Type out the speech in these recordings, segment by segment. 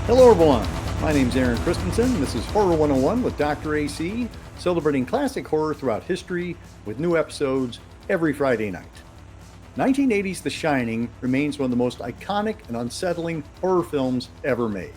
Hello everyone, my name's Aaron Christensen. This is Horror 101 with Dr. AC, celebrating classic horror throughout history with new episodes every Friday night. 1980's The Shining remains one of the most iconic and unsettling horror films ever made.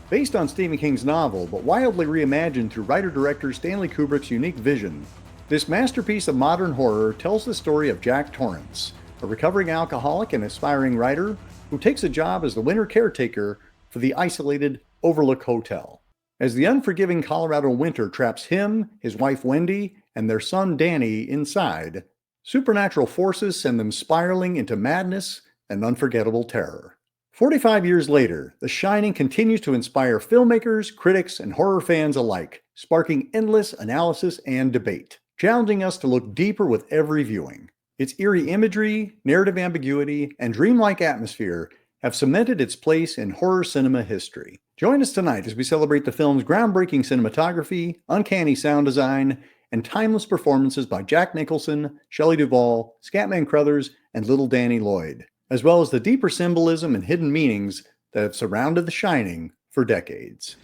Based on Stephen King's novel, but wildly reimagined through writer-director Stanley Kubrick's unique vision, this masterpiece of modern horror tells the story of Jack Torrance, a recovering alcoholic and aspiring writer who takes a job as the winter caretaker for the isolated Overlook Hotel. As the unforgiving Colorado winter traps him, his wife Wendy, and their son Danny inside, supernatural forces send them spiraling into madness and unforgettable terror. 45 years later, The Shining continues to inspire filmmakers, critics, and horror fans alike, sparking endless analysis and debate, challenging us to look deeper with every viewing. Its eerie imagery, narrative ambiguity, and dreamlike atmosphere have cemented its place in horror cinema history. Join us tonight as we celebrate the film's groundbreaking cinematography, uncanny sound design, and timeless performances by Jack Nicholson, Shelly Duvall, Scatman Crothers, and little Danny Lloyd, as well as the deeper symbolism and hidden meanings that have surrounded The Shining for decades.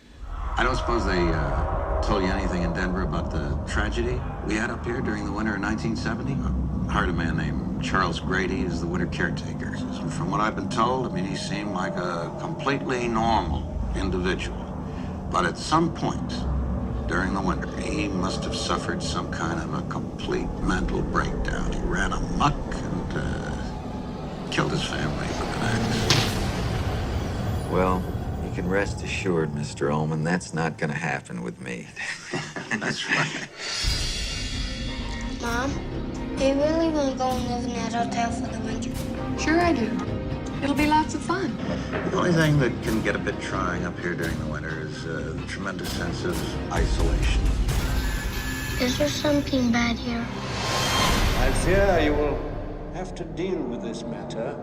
I don't suppose they told you anything in Denver about the tragedy we had up here during the winter of 1970? I hired a man named Charles Grady as the winter caretaker. From what I've been told, he seemed like a completely normal individual. But at some point during the winter, he must have suffered some kind of a complete mental breakdown. He ran amok and killed his family with an axe. Well, you can rest assured, Mr. Ullman, that's not going to happen with me. That's right. Mom, do you really want to go and live in that hotel for the winter? Sure I do. It'll be lots of fun. The only thing that can get a bit trying up here during the winter is the tremendous sense of isolation. Is there something bad here? I fear you will have to deal with this matter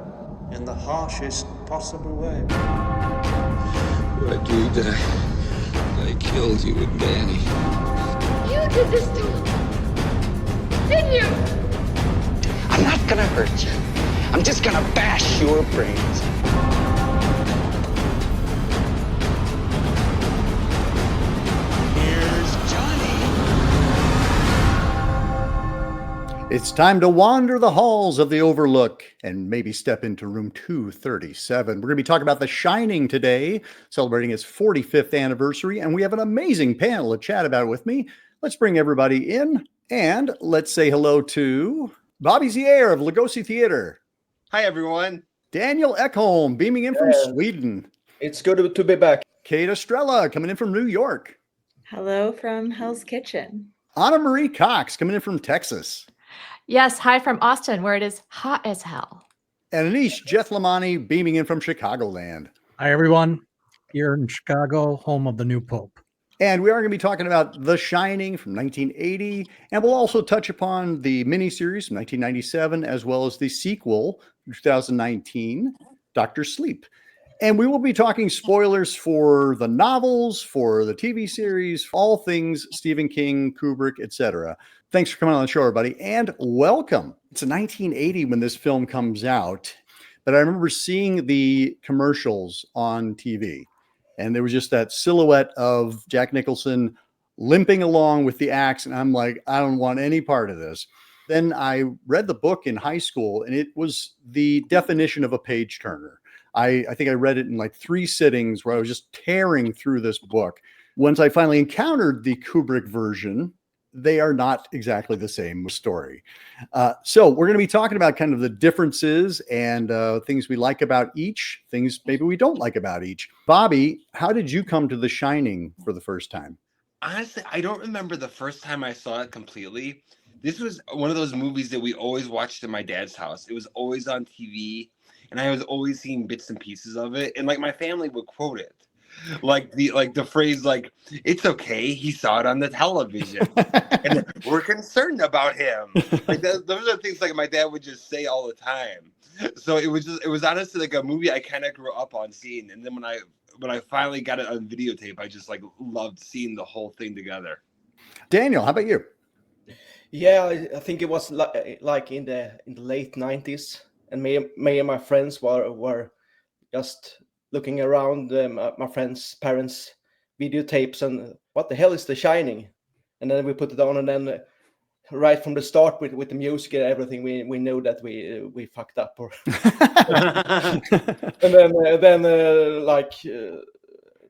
in the harshest possible way. I agreed that I killed you and Danny. You did this to him, didn't you? I'm not gonna hurt you. I'm just gonna bash your brains. Here's Johnny. It's time to wander the halls of the Overlook and maybe step into room 237. We're going to be talking about The Shining today, celebrating its 45th anniversary, and we have an amazing panel to chat about it with me. Let's bring everybody in, and let's say hello to Bobby Zier of Lugosi Theater. Hi, everyone. Daniel Ekholm, beaming in from Sweden. It's good to be back. Kate Estrella, coming in from New York. Hello from Hell's Kitchen. Anna Marie Cox, coming in from Texas. Yes, hi from Austin, where it is hot as hell. And Anish Jethlamani, beaming in from Chicagoland. Hi, everyone. Here in Chicago, home of the new Pope. And we are going to be talking about The Shining from 1980, and we'll also touch upon the miniseries from 1997, as well as the sequel, 2019, Dr. Sleep. And we will be talking spoilers for the novels, for the TV series, all things Stephen King, Kubrick, etc. Thanks for coming on the show, everybody, and welcome. It's 1980 when this film comes out, but I remember seeing the commercials on TV. And there was just that silhouette of Jack Nicholson limping along with the axe. And I'm like, I don't want any part of this. Then I read the book in high school, and it was the definition of a page turner. I think I read it in like 3 sittings where I was just tearing through this book. Once I finally encountered the Kubrick version, they are not exactly the same story. So we're going to be talking about kind of the differences and things we like about each, things maybe we don't like about each. Bobby, how did you come to The Shining for the first time? Honestly, I don't remember the first time I saw it completely. This was one of those movies that we always watched in my dad's house. It was always on TV, and I was always seeing bits and pieces of it. And like my family would quote it. Like the phrase, like, it's okay, he saw it on the television and we're concerned about him. Like those are things like my dad would just say all the time. So it was honestly like a movie I kind of grew up on seeing. And then when I finally got it on videotape, I just like loved seeing the whole thing together. Daniel, how about you? Yeah, I think it was like in the late 90s, and me and my friends were just looking around my friends' parents' videotapes and what the hell is The Shining? And then we put it on, and then right from the start with the music and everything, we know that we fucked up. Or and then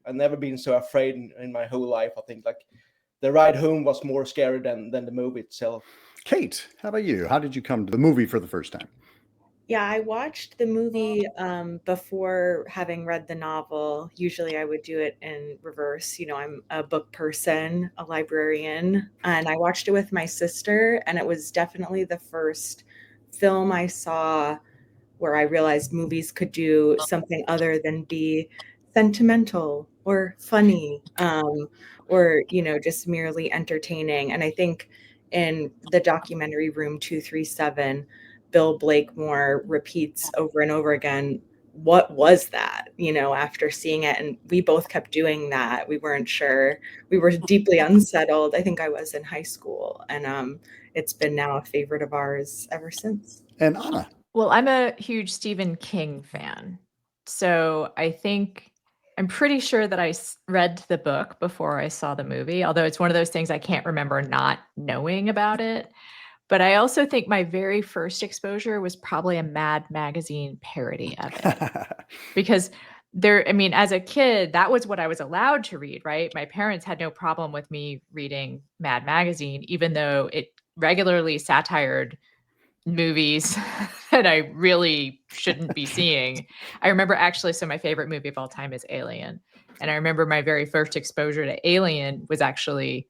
I've never been so afraid in my whole life. I think like the ride home was more scary than the movie itself. Kate, how about you? How did you come to the movie for the first time? Yeah, I watched the movie before having read the novel. Usually I would do it in reverse. You know, I'm a book person, a librarian, and I watched it with my sister, and it was definitely the first film I saw where I realized movies could do something other than be sentimental or funny, or, you know, just merely entertaining. And I think in the documentary Room 237, Bill Blakemore repeats over and over again, what was that, you know, after seeing it? And we both kept doing that. We weren't sure. We were deeply unsettled. I think I was in high school, and it's been now a favorite of ours ever since. And Anna? Well, I'm a huge Stephen King fan. So I'm pretty sure that I read the book before I saw the movie, although it's one of those things I can't remember not knowing about it. But I also think my very first exposure was probably a Mad Magazine parody of it. Because as a kid, that was what I was allowed to read, right? My parents had no problem with me reading Mad Magazine, even though it regularly satired movies that I really shouldn't be seeing. I remember so my favorite movie of all time is Alien. And I remember my very first exposure to Alien was actually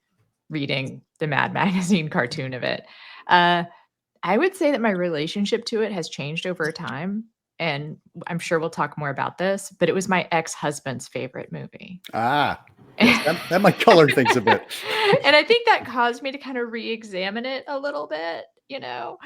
reading the Mad Magazine cartoon of it. I would say that my relationship to it has changed over time. And I'm sure we'll talk more about this, but it was my ex-husband's favorite movie. Yes, that might color things a bit. And I think that caused me to kind of re-examine it a little bit. You know,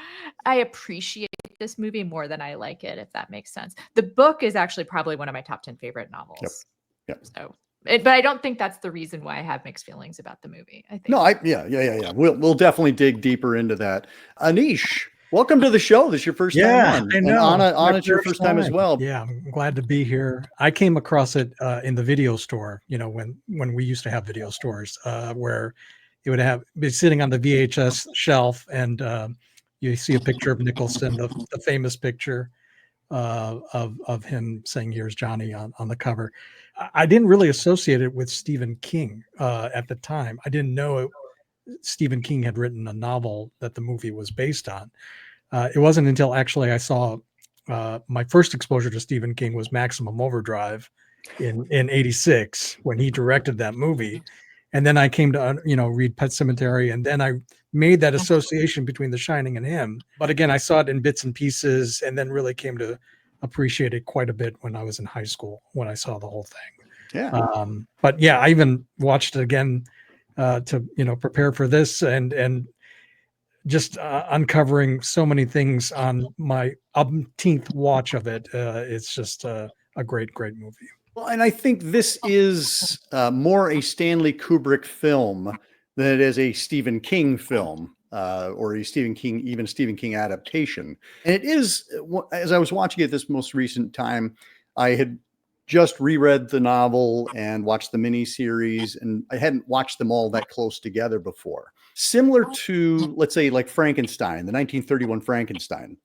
I appreciate this movie more than I like it, if that makes sense. The book is actually probably one of my top 10 favorite novels. Yep. So, but I don't think that's the reason why I have mixed feelings about the movie. I think. No, yeah. We'll definitely dig deeper into that. Anish, welcome to the show. This is your first time on. I know. And Anna, it's your first time as well. Yeah, I'm glad to be here. I came across it in the video store, you know, when we used to have video stores, where it would be sitting on the VHS shelf, and you see a picture of Nicholson, the famous picture of him saying, "Here's Johnny" on the cover. I didn't really associate it with Stephen King at the time. I didn't know Stephen King had written a novel that the movie was based on. It wasn't until actually I saw my first exposure to Stephen King was Maximum Overdrive in '86 when he directed that movie. And then I came to, read Pet Sematary, and then I made that association between The Shining and him. But again, I saw it in bits and pieces, and then really came to appreciate it quite a bit when I was in high school, when I saw the whole thing. Yeah. But yeah, I even watched it again to, prepare for this, and just uncovering so many things on my umpteenth watch of it. It's just a great movie. Well, and I think this is more a Stanley Kubrick film than it is a Stephen King film or a Stephen King adaptation. And it is, as I was watching it this most recent time, I had just reread the novel and watched the miniseries, and I hadn't watched them all that close together before. Similar to, let's say, like Frankenstein, the 1931 Frankenstein.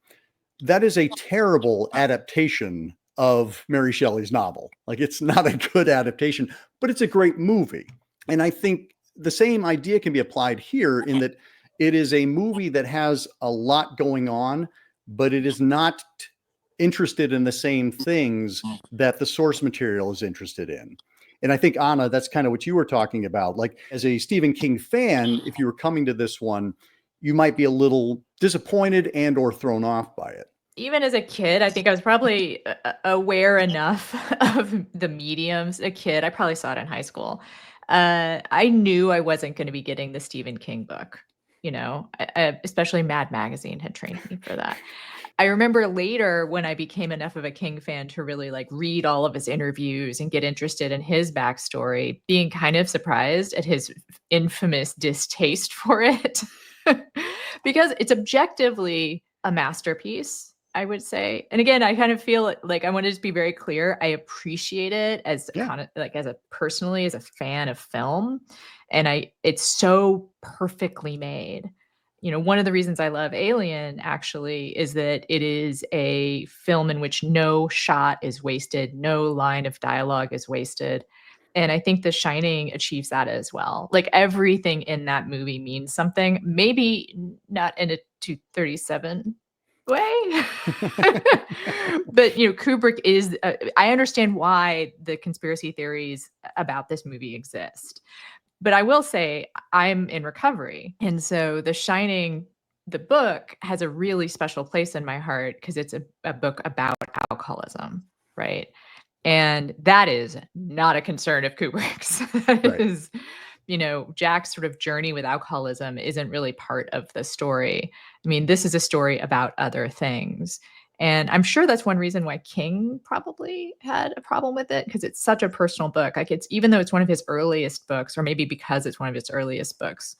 That is a terrible adaptation of Mary Shelley's novel. Like, it's not a good adaptation, but it's a great movie. And I think the same idea can be applied here, in that it is a movie that has a lot going on, but it is not interested in the same things that the source material is interested in. And I think, Anna, that's kind of what you were talking about. Like, as a Stephen King fan, if you were coming to this one, you might be a little disappointed and or thrown off by it. Even as a kid, I think I was probably aware enough of the mediums. A kid, I probably saw it in high school. I knew I wasn't going to be getting the Stephen King book, especially Mad Magazine had trained me for that. I remember later, when I became enough of a King fan to really read all of his interviews and get interested in his backstory, being kind of surprised at his infamous distaste for it, because it's objectively a masterpiece. I would say. And again, I kind of feel like I want to just be very clear. I appreciate it as kind of like as a personally as a fan of film, and it's so perfectly made. One of the reasons I love Alien actually is that it is a film in which no shot is wasted, no line of dialogue is wasted. And I think The Shining achieves that as well. Like everything in that movie means something, maybe not in a 237 way. But Kubrick is I understand why the conspiracy theories about this movie exist. But I will say I'm in recovery. And so The Shining, the book, has a really special place in my heart because it's a book about alcoholism, right? And that is not a concern of Kubrick's. That is, Jack's sort of journey with alcoholism isn't really part of the story. I mean, this is a story about other things. And I'm sure that's one reason why King probably had a problem with it, because it's such a personal book. Like even though it's one of his earliest books, or maybe because it's one of his earliest books,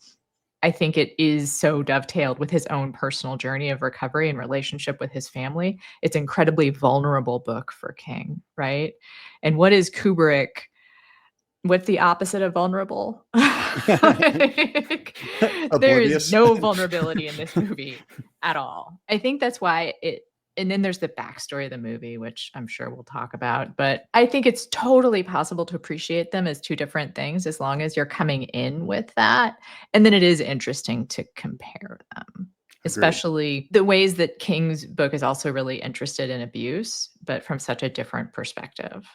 I think it is so dovetailed with his own personal journey of recovery and relationship with his family. It's an incredibly vulnerable book for King, right? And what is Kubrick? What's the opposite of vulnerable? There is no vulnerability in this movie at all. I think that's why and then there's the backstory of the movie, which I'm sure we'll talk about. But I think it's totally possible to appreciate them as two different things as long as you're coming in with that. And then it is interesting to compare them, especially the ways that King's book is also really interested in abuse, but from such a different perspective.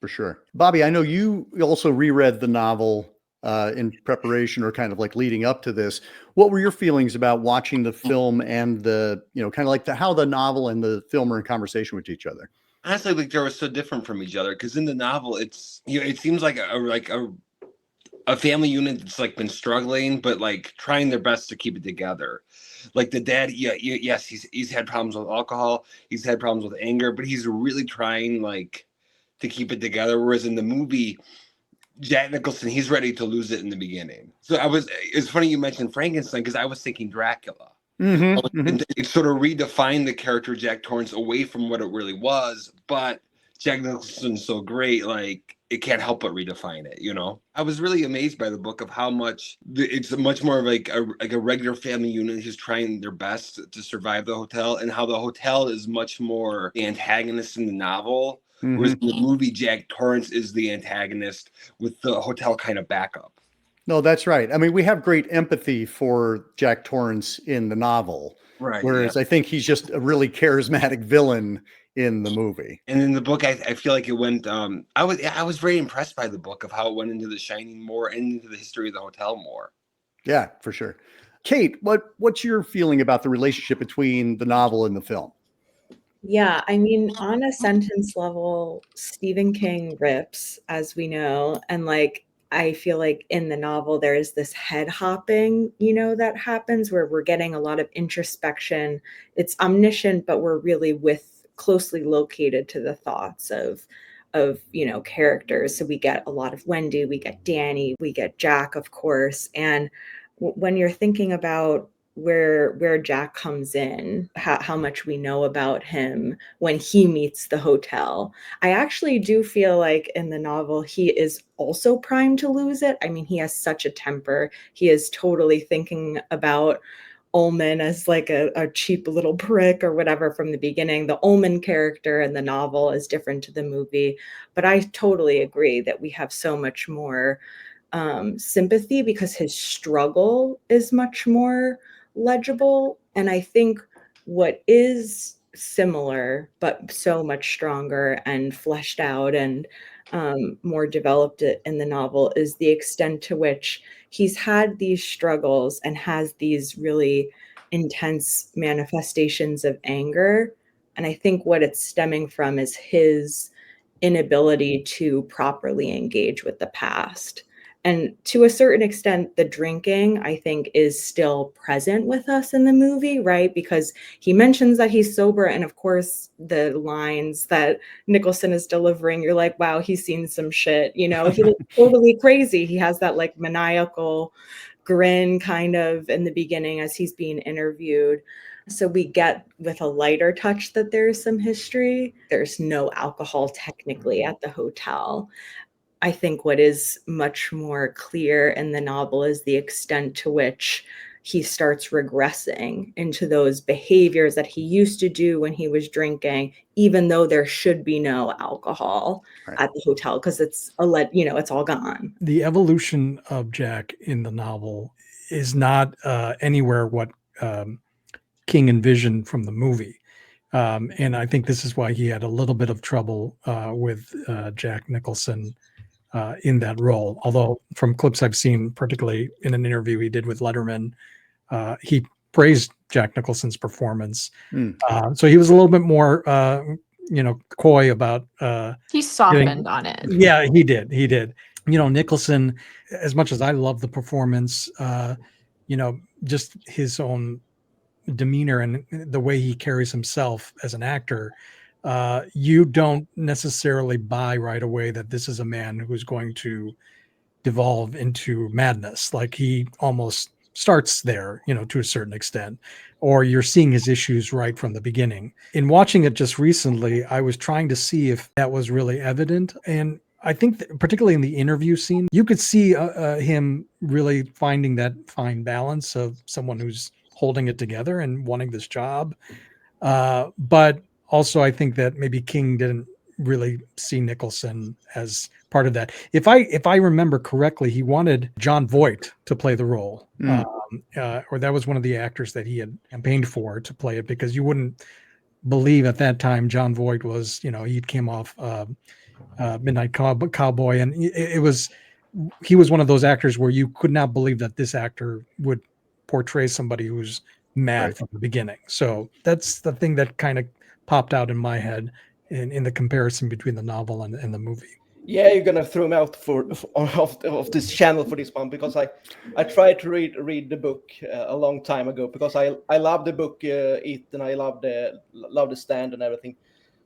For sure. Bobby, I know you also reread the novel in preparation or kind of like leading up to this. What were your feelings about watching the film and the, kind of like how the novel and the film are in conversation with each other? Honestly, like they were so different from each other because in the novel, it's it seems like a family unit that's like been struggling, but like trying their best to keep it together. Like the dad, yes, he's had problems with alcohol, he's had problems with anger, but he's really trying like to keep it together. Whereas in the movie, Jack Nicholson, he's ready to lose it in the beginning. So it's funny you mentioned Frankenstein because I was thinking Dracula. It sort of redefined the character Jack Torrance away from what it really was, but Jack Nicholson's so great, like it can't help but redefine it, I was really amazed by the book of how much it's much more of like a regular family unit who's trying their best to survive the hotel, and how the hotel is much more the antagonist in the novel. Whereas in the movie, Jack Torrance is the antagonist with the hotel kind of backup. No, that's right. I mean, we have great empathy for Jack Torrance in the novel. Right. Whereas I think he's just a really charismatic villain in the movie. And in the book, I feel like it went, I was very impressed by the book of how it went into The Shining more and into the history of the hotel more. Yeah, for sure. Kate, what's your feeling about the relationship between the novel and the film? Yeah, I mean, on a sentence level, Stephen King rips, as we know, and like I feel like in the novel there is this head hopping, that happens where we're getting a lot of introspection. It's omniscient, but we're really closely located to the thoughts of characters. So we get a lot of Wendy, we get Danny, we get Jack, of course. And when you're thinking about where Jack comes in, how much we know about him when he meets the hotel, I actually do feel like in the novel he is also primed to lose it. I mean, he has such a temper. He is totally thinking about Ullman as like a cheap little prick or whatever from the beginning. The Ullman character in the novel is different to the movie, but I totally agree that we have so much more sympathy because his struggle is much more legible. And I think what is similar but so much stronger and fleshed out and more developed in the novel is the extent to which he's had these struggles and has these really intense manifestations of anger. And I think what it's stemming from is his inability to properly engage with the past. And to a certain extent, the drinking, I think, is still present with us in the movie, right? Because he mentions that he's sober. And of course, the lines that Nicholson is delivering, you're like, wow, he's seen some shit. He looks totally crazy. He has that like maniacal grin kind of in the beginning as he's being interviewed. So we get with a lighter touch that there's some history. There's no alcohol technically at the hotel. I think what is much more clear in the novel is the extent to which he starts regressing into those behaviors that he used to do when he was drinking, even though there should be no alcohol at the hotel, because it's it's all gone. The evolution of Jack in the novel is not anywhere what King envisioned from the movie. And I think this is why he had a little bit of trouble with Jack Nicholson in that role. Although from clips I've seen, particularly in an interview he did with Letterman, he praised Jack Nicholson's performance. So he was a little bit more, coy about. He softened on it. Yeah, he did. He did. Nicholson, as much as I love the performance, just his own demeanor and the way he carries himself as an actor, you don't necessarily buy right away that this is a man who's going to devolve into madness. Like he almost starts there, to a certain extent, or you're seeing his issues right from the beginning. In watching it just recently, I was trying to see if that was really evident. And I think that particularly in the interview scene, you could see him really finding that fine balance of someone who's holding it together and wanting this job. But also I think that maybe King didn't really see Nicholson as part of that. If I remember correctly, he wanted Jon Voight to play the role, or that was one of the actors that he had campaigned for to play it, because you wouldn't believe at that time Jon Voight was, he came off Midnight Cowboy, and he was one of those actors where you could not believe that this actor would portray somebody who's mad from the beginning. So that's the thing that kind of popped out in my head in the comparison between the novel and the movie. Yeah, you're gonna throw me out of this channel for this one, because I tried to read the book a long time ago, because I love the book It, and I love the Stand and everything.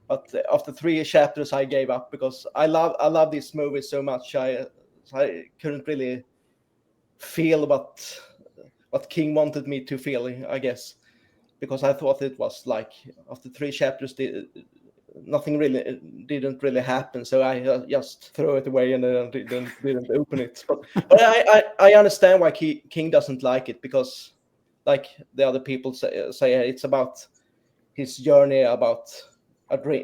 But after 3 chapters, I gave up, because I love this movie so much. I couldn't really feel what King wanted me to feel, I guess, because I thought it was like after 3 chapters, nothing really didn't really happen. So I just threw it away and then didn't open it. But I understand why King doesn't like it, because like the other people say it's about his journey about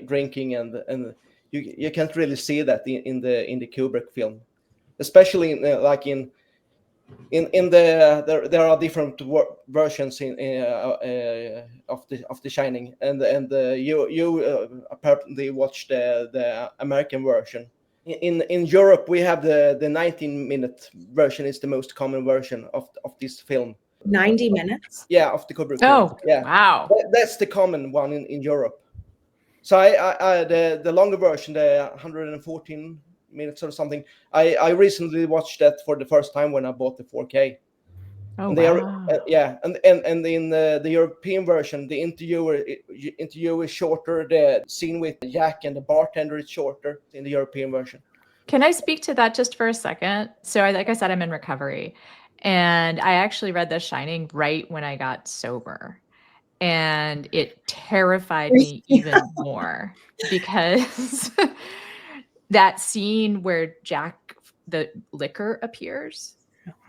drinking, and you can't really see that in the Kubrick film, especially there are different versions of the Shining, and you apparently watched the American version. In Europe, we have the 19-minute version is the most common version of this film. 90 minutes? Yeah, of the Kubrick. Oh, yeah. Wow. That's the common one in Europe. So I the longer version, the 114 minutes or something, I recently watched that for the first time when I bought the 4K. Oh, and wow. and in the European version, the interview is shorter. The scene with Jack and the bartender is shorter in the European version. Can I speak to that just for a second? So like I said, I'm in recovery, and I actually read The Shining right when I got sober. And it terrified me even more, because that scene where Jack, the liquor, appears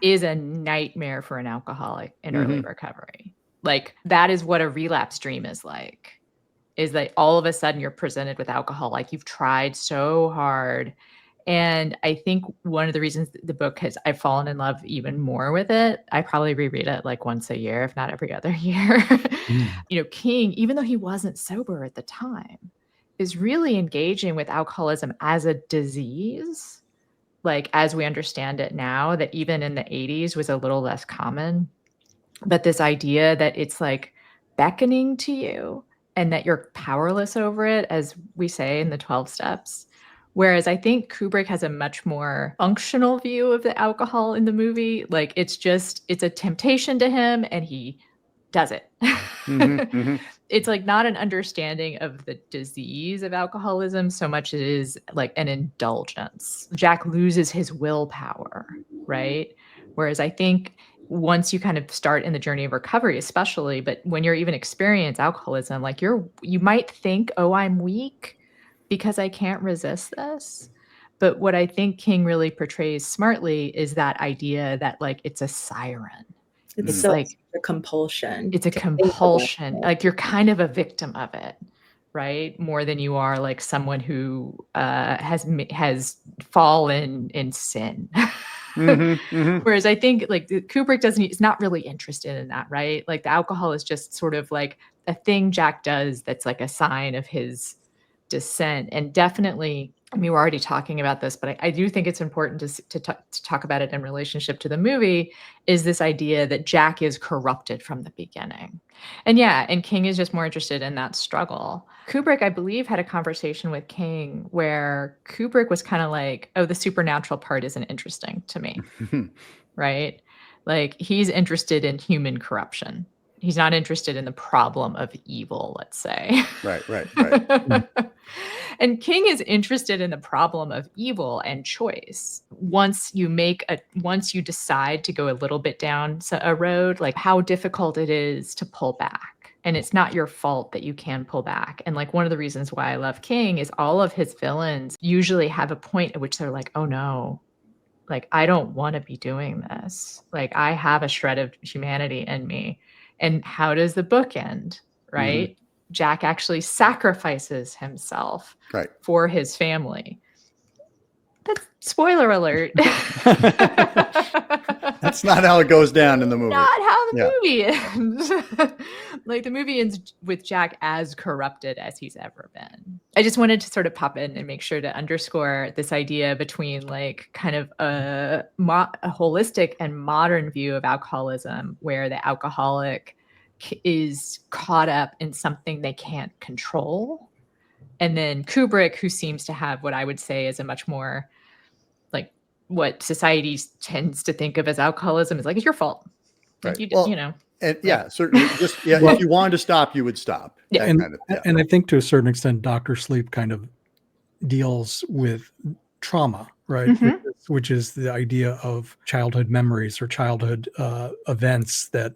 is a nightmare for an alcoholic in early recovery. Like, that is what a relapse dream is like, is that all of a sudden you're presented with alcohol, like you've tried so hard. And I think one of the reasons the book I've fallen in love even more with it, I probably reread it like once a year, if not every other year. King, even though he wasn't sober at the time, is really engaging with alcoholism as a disease, like as we understand it now, that even in the 80s was a little less common. But this idea that it's like beckoning to you and that you're powerless over it, as we say in the 12 steps. Whereas I think Kubrick has a much more functional view of the alcohol in the movie. Like, it's a temptation to him and he does it. It's like not an understanding of the disease of alcoholism so much as it is like an indulgence. Jack loses his willpower, right? Whereas I think once you kind of start in the journey of recovery, especially, but when you're even experience alcoholism, like you might think, oh, I'm weak because I can't resist this. But what I think King really portrays smartly is that idea that like it's a siren. It's like a compulsion. It's a compulsion. Like you're kind of a victim of it, right? More than you are like someone who has fallen in sin. Whereas I think like Kubrick is not really interested in that, right? Like the alcohol is just sort of like a thing Jack does that's like a sign of his descent. And definitely, I mean, we're already talking about this, but I do think it's important to talk about it in relationship to the movie, is this idea that Jack is corrupted from the beginning. And yeah, and King is just more interested in that struggle. Kubrick, I believe, had a conversation with King where Kubrick was kind of like, oh, the supernatural part isn't interesting to me, right? Like he's interested in human corruption. He's not interested in the problem of evil, let's say. Right. And King is interested in the problem of evil and choice. Once you decide to go a little bit down a road, like how difficult it is to pull back. And it's not your fault that you can pull back. And like one of the reasons why I love King is all of his villains usually have a point at which they're like, oh no, like I don't want to be doing this. Like I have a shred of humanity in me. And how does the book end, right? Jack actually sacrifices himself for his family. That's spoiler alert. That's not how it goes down in the movie. Not how the movie ends. Like the movie ends with Jack as corrupted as he's ever been. I just wanted to sort of pop in and make sure to underscore this idea between like kind of a holistic and modern view of alcoholism, where the alcoholic is caught up in something they can't control. And then Kubrick, who seems to have what I would say is a much more like what society tends to think of as alcoholism is like, it's your fault. Like you know. And yeah, certainly just, if you wanted to stop, you would stop. Yeah. And I think to a certain extent, Dr. Sleep kind of deals with trauma, right? Which is the idea of childhood memories or childhood events that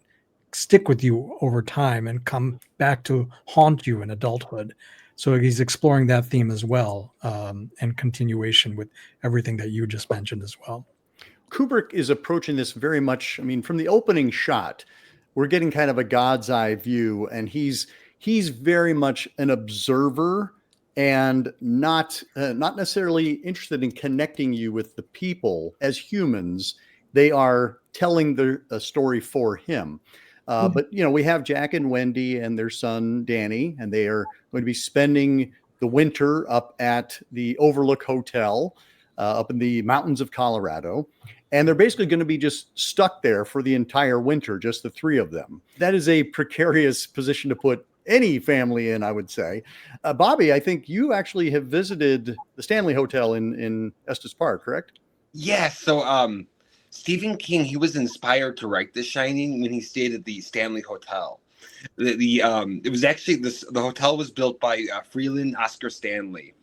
stick with you over time and come back to haunt you in adulthood. So he's exploring that theme as well, and continuation with everything that you just mentioned as well. Kubrick is approaching this very much, I mean, from the opening shot, we're getting kind of a God's eye view, and he's very much an observer and not necessarily interested in connecting you with the people as humans. They are telling a story for him. But, we have Jack and Wendy and their son, Danny, and they are going to be spending the winter up at the Overlook Hotel up in the mountains of Colorado. And they're basically going to be just stuck there for the entire winter, just the three of them. That is a precarious position to put any family in, I would say. Bobby, I think you actually have visited the Stanley Hotel in Estes Park, correct? Yes. So Stephen King, he was inspired to write The Shining when he stayed at the Stanley Hotel. It was actually the hotel was built by Freeland Oscar Stanley,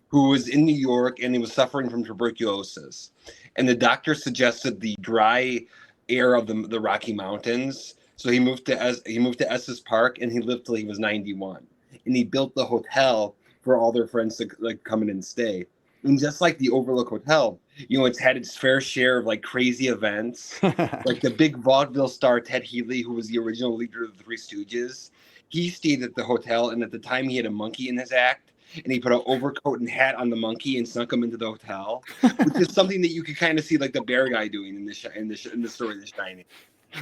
who was in New York and he was suffering from tuberculosis. And the doctor suggested the dry air of the Rocky Mountains. So he moved to Estes Park and he lived till he was 91. And he built the hotel for all their friends to like come in and stay. And just like the Overlook Hotel, it's had its fair share of like crazy events. Like the big vaudeville star Ted Healy, who was the original leader of the Three Stooges, he stayed at the hotel, and at the time he had a monkey in his act, and he put an overcoat and hat on the monkey and snuck him into the hotel, which is something that you could kind of see like the bear guy doing in the story of The Shining.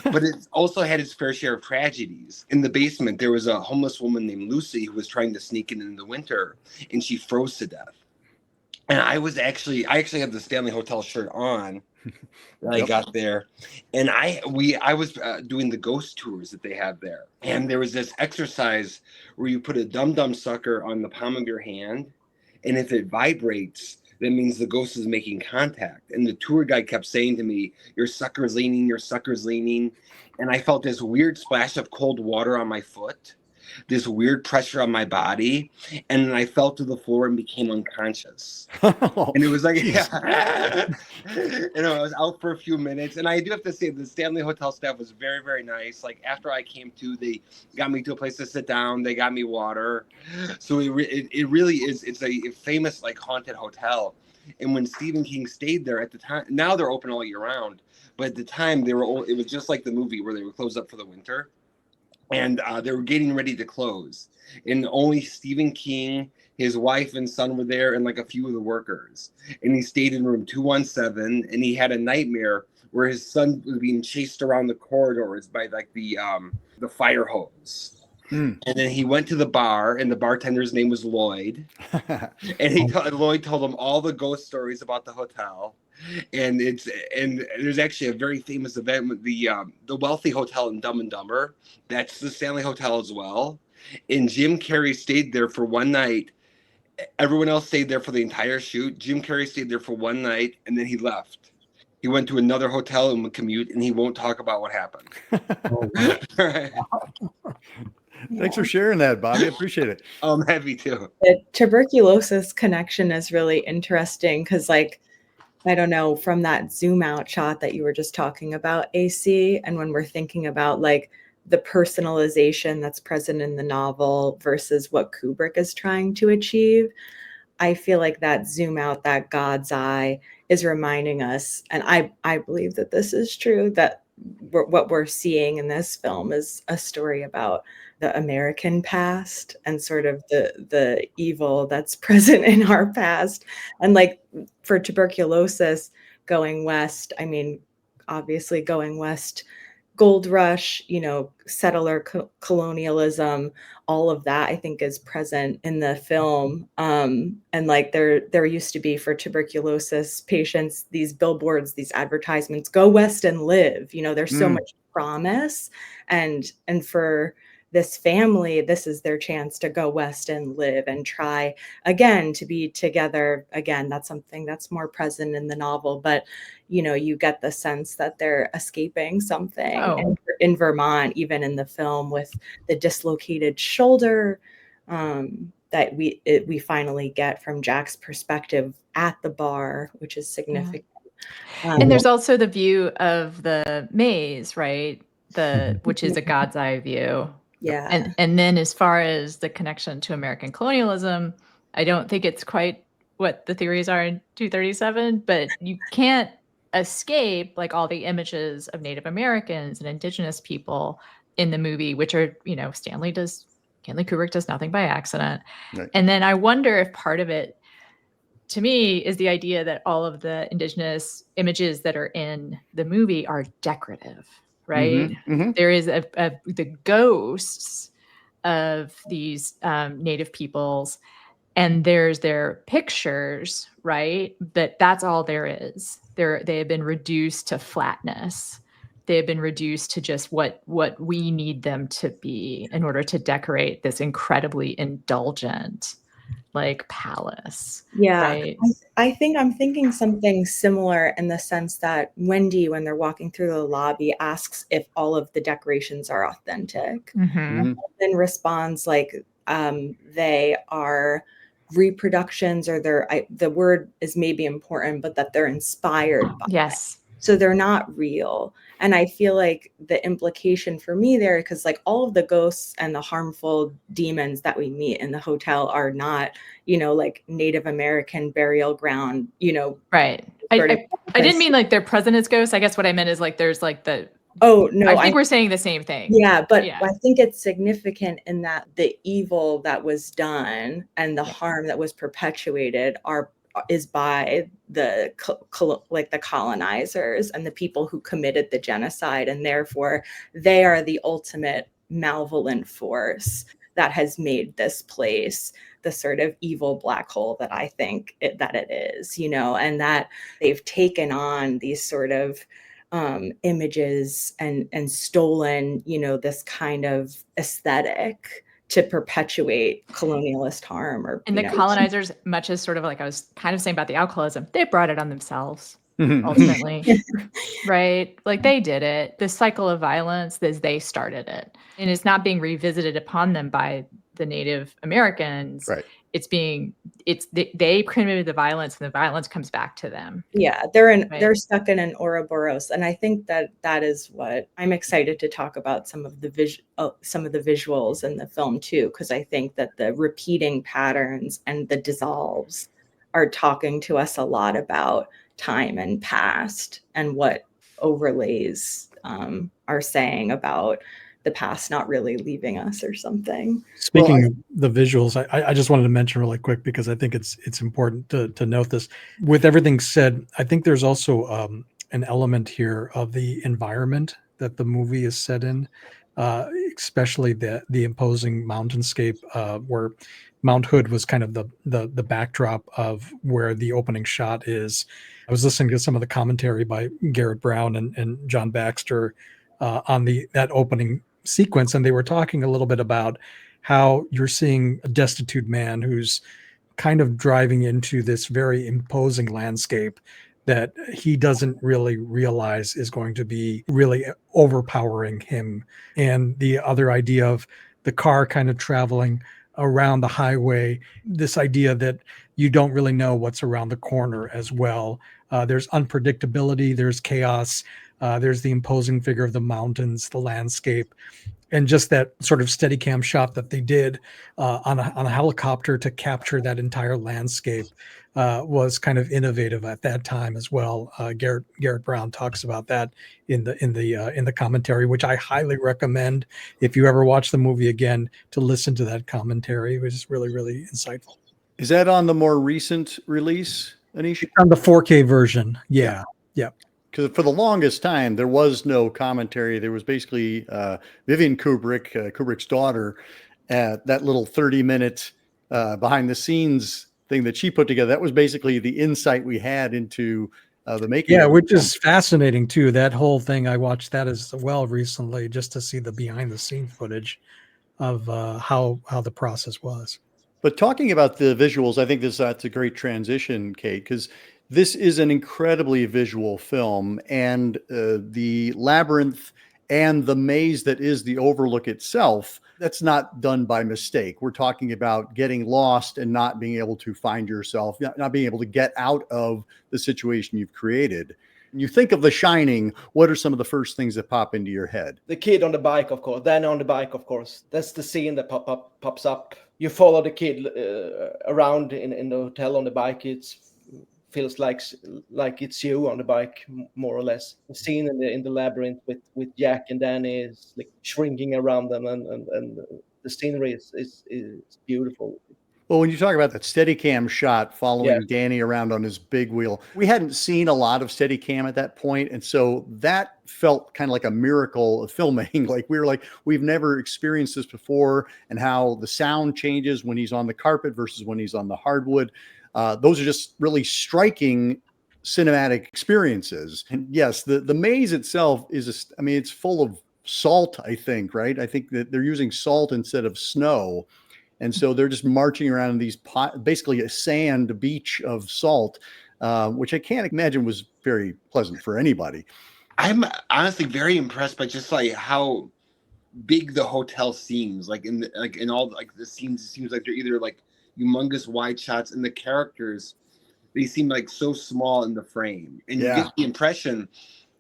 But it also had its fair share of tragedies. In the basement, there was a homeless woman named Lucy who was trying to sneak in the winter, and she froze to death. And I actually had the Stanley Hotel shirt on when I got there, and I was doing the ghost tours that they have there, and there was this exercise where you put a dum-dum sucker on the palm of your hand, and if it vibrates, that means the ghost is making contact. And the tour guide kept saying to me, "Your sucker's leaning, your sucker's leaning," and I felt this weird splash of cold water on my foot. this weird pressure on my body, and then I fell to the floor and became unconscious. And it was like, yeah. You know, I was out for a few minutes, and I do have to say the Stanley Hotel staff was very, very nice. Like after I came to, they got me to a place to sit down. They got me water. So it really is. It's a famous like haunted hotel. And when Stephen King stayed there at the time, now they're open all year round. But at the time, it was just like the movie where they were closed up for the winter. And they were getting ready to close. And only Stephen King, his wife and son were there, and like a few of the workers. And he stayed in room 217, and he had a nightmare where his son was being chased around the corridors by like the fire hose. And then he went to the bar, and the bartender's name was Lloyd. And Lloyd told him all the ghost stories about the hotel. And there's actually a very famous event with the wealthy hotel in Dumb and Dumber. That's the Stanley Hotel as well. And Jim Carrey stayed there for one night. Everyone else stayed there for the entire shoot. Jim Carrey stayed there for one night, and then he left. He went to another hotel and would commute, and he won't talk about what happened. Right. Thanks for sharing that, Bobby. I appreciate it. I'm happy to. The tuberculosis connection is really interesting because, like, I don't know, from that zoom out shot that you were just talking about, AC, and when we're thinking about like the personalization that's present in the novel versus what Kubrick is trying to achieve, I feel like that zoom out, that God's eye, is reminding us, and I believe that this is true, that what we're seeing in this film is a story about the American past and sort of the evil that's present in our past. And like for tuberculosis going west, I mean, obviously going west, gold rush, you know, settler colonialism, all of that I think is present in the film. And like there used to be for tuberculosis patients, these billboards, these advertisements, go west and live, you know, there's so much promise. And for this family, this is their chance to go west and live and try again to be together again. That's something that's more present in the novel, but you know, you get the sense that they're escaping something. And in Vermont, even in the film, with the dislocated shoulder that we finally get from Jack's perspective at the bar, which is significant. And there's also the view of the maze, right? Which is a God's eye view. Yeah. And then as far as the connection to American colonialism, I don't think it's quite what the theories are in 237, but you can't escape like all the images of Native Americans and indigenous people in the movie, which are, you know, Stanley Kubrick does nothing by accident. Right. And then I wonder if part of it, to me, is the idea that all of the indigenous images that are in the movie are decorative. Right. There is the ghosts of these Native peoples, and there's their pictures, right? But that's all there is. They have been reduced to flatness. They have been reduced to just what we need them to be in order to decorate this incredibly indulgent like palace. Yeah. Right? I think I'm thinking something similar in the sense that Wendy, when they're walking through the lobby, asks if all of the decorations are authentic. And then responds like they are reproductions, or the word is maybe important, but that they're inspired by it. So they're not real. And I feel like the implication for me there, because like all of the ghosts and the harmful demons that we meet in the hotel are not, you know, like Native American burial ground, you know. Right. I didn't mean like they're present as ghosts. I guess what I meant is like there's like the. Oh, no. I think we're saying the same thing. Yeah, but I think it's significant in that the evil that was done and the harm that was perpetuated is by the colonizers and the people who committed the genocide, and therefore they are the ultimate malevolent force that has made this place the sort of evil black hole that I think that it is, you know, and that they've taken on these sort of images and stolen, you know, this kind of aesthetic to perpetuate colonialist harm. And the colonizers, much as sort of like I was kind of saying about the alcoholism, they brought it on themselves. ultimately. Right? Like they did it. The cycle of violence, they started it. And it's not being revisited upon them by the Native Americans. Right. They committed the violence and the violence comes back to them. Yeah, they're stuck in an Ouroboros, and I think that is what I'm excited to talk about, some of the visuals in the film too, because I think that the repeating patterns and the dissolves are talking to us a lot about time and past and what overlays are saying about the past not really leaving us or something. Speaking of the visuals, I just wanted to mention really quick because I think it's important to note this. With everything said, I think there's also an element here of the environment that the movie is set in, especially the imposing mountainscape where Mount Hood was kind of the backdrop of where the opening shot is. I was listening to some of the commentary by Garrett Brown and John Baxter on that opening sequence, and they were talking a little bit about how you're seeing a destitute man who's kind of driving into this very imposing landscape that he doesn't really realize is going to be really overpowering him. And the other idea of the car kind of traveling around the highway, this idea that you don't really know what's around the corner as well. There's unpredictability, there's chaos, there's the imposing figure of the mountains, the landscape, and just that sort of Steadicam shot that they did on a helicopter to capture that entire landscape was kind of innovative at that time as well. Garrett Brown talks about that in the commentary, which I highly recommend if you ever watch the movie again to listen to that commentary. It was really, really insightful. Is that on the more recent release, Anish? On the 4K version, yeah. Because for the longest time, there was no commentary. There was basically Vivian Kubrick, Kubrick's daughter, that little 30-minute behind the scenes thing that she put together. That was basically the insight we had into the making. Yeah, which is fascinating too. That whole thing, I watched that as well recently, just to see the behind the scene footage of how the process was. But talking about the visuals, I think that's a great transition, Kate, because this is an incredibly visual film, and the labyrinth and the maze that is the Overlook itself, that's not done by mistake. We're talking about getting lost and not being able to find yourself, not being able to get out of the situation you've created. When you think of The Shining, what are some of the first things that pop into your head? The kid on the bike, of course. Danny on the bike, of course. That's the scene that pops up. You follow the kid around in the hotel on the bike. It feels like it's you on the bike, more or less. The scene in the labyrinth with Jack and Danny is like shrinking around them, and the scenery is beautiful. Well, when you talk about that Steadicam shot following Danny around on his big wheel, we hadn't seen a lot of Steadicam at that point, and so that felt kind of like a miracle of filmmaking. Like we were like, we've never experienced this before, and how the sound changes when he's on the carpet versus when he's on the hardwood. Those are just really striking cinematic experiences. And yes, the maze itself is, it's full of salt, I think, right? I think that they're using salt instead of snow. And so they're just marching around in these basically a sand beach of salt, which I can't imagine was very pleasant for anybody. I'm honestly very impressed by just like how big the hotel seems. Like in all like the scenes, it seems like they're either like humongous wide shots, and the characters, they seem like so small in the frame, and you get the impression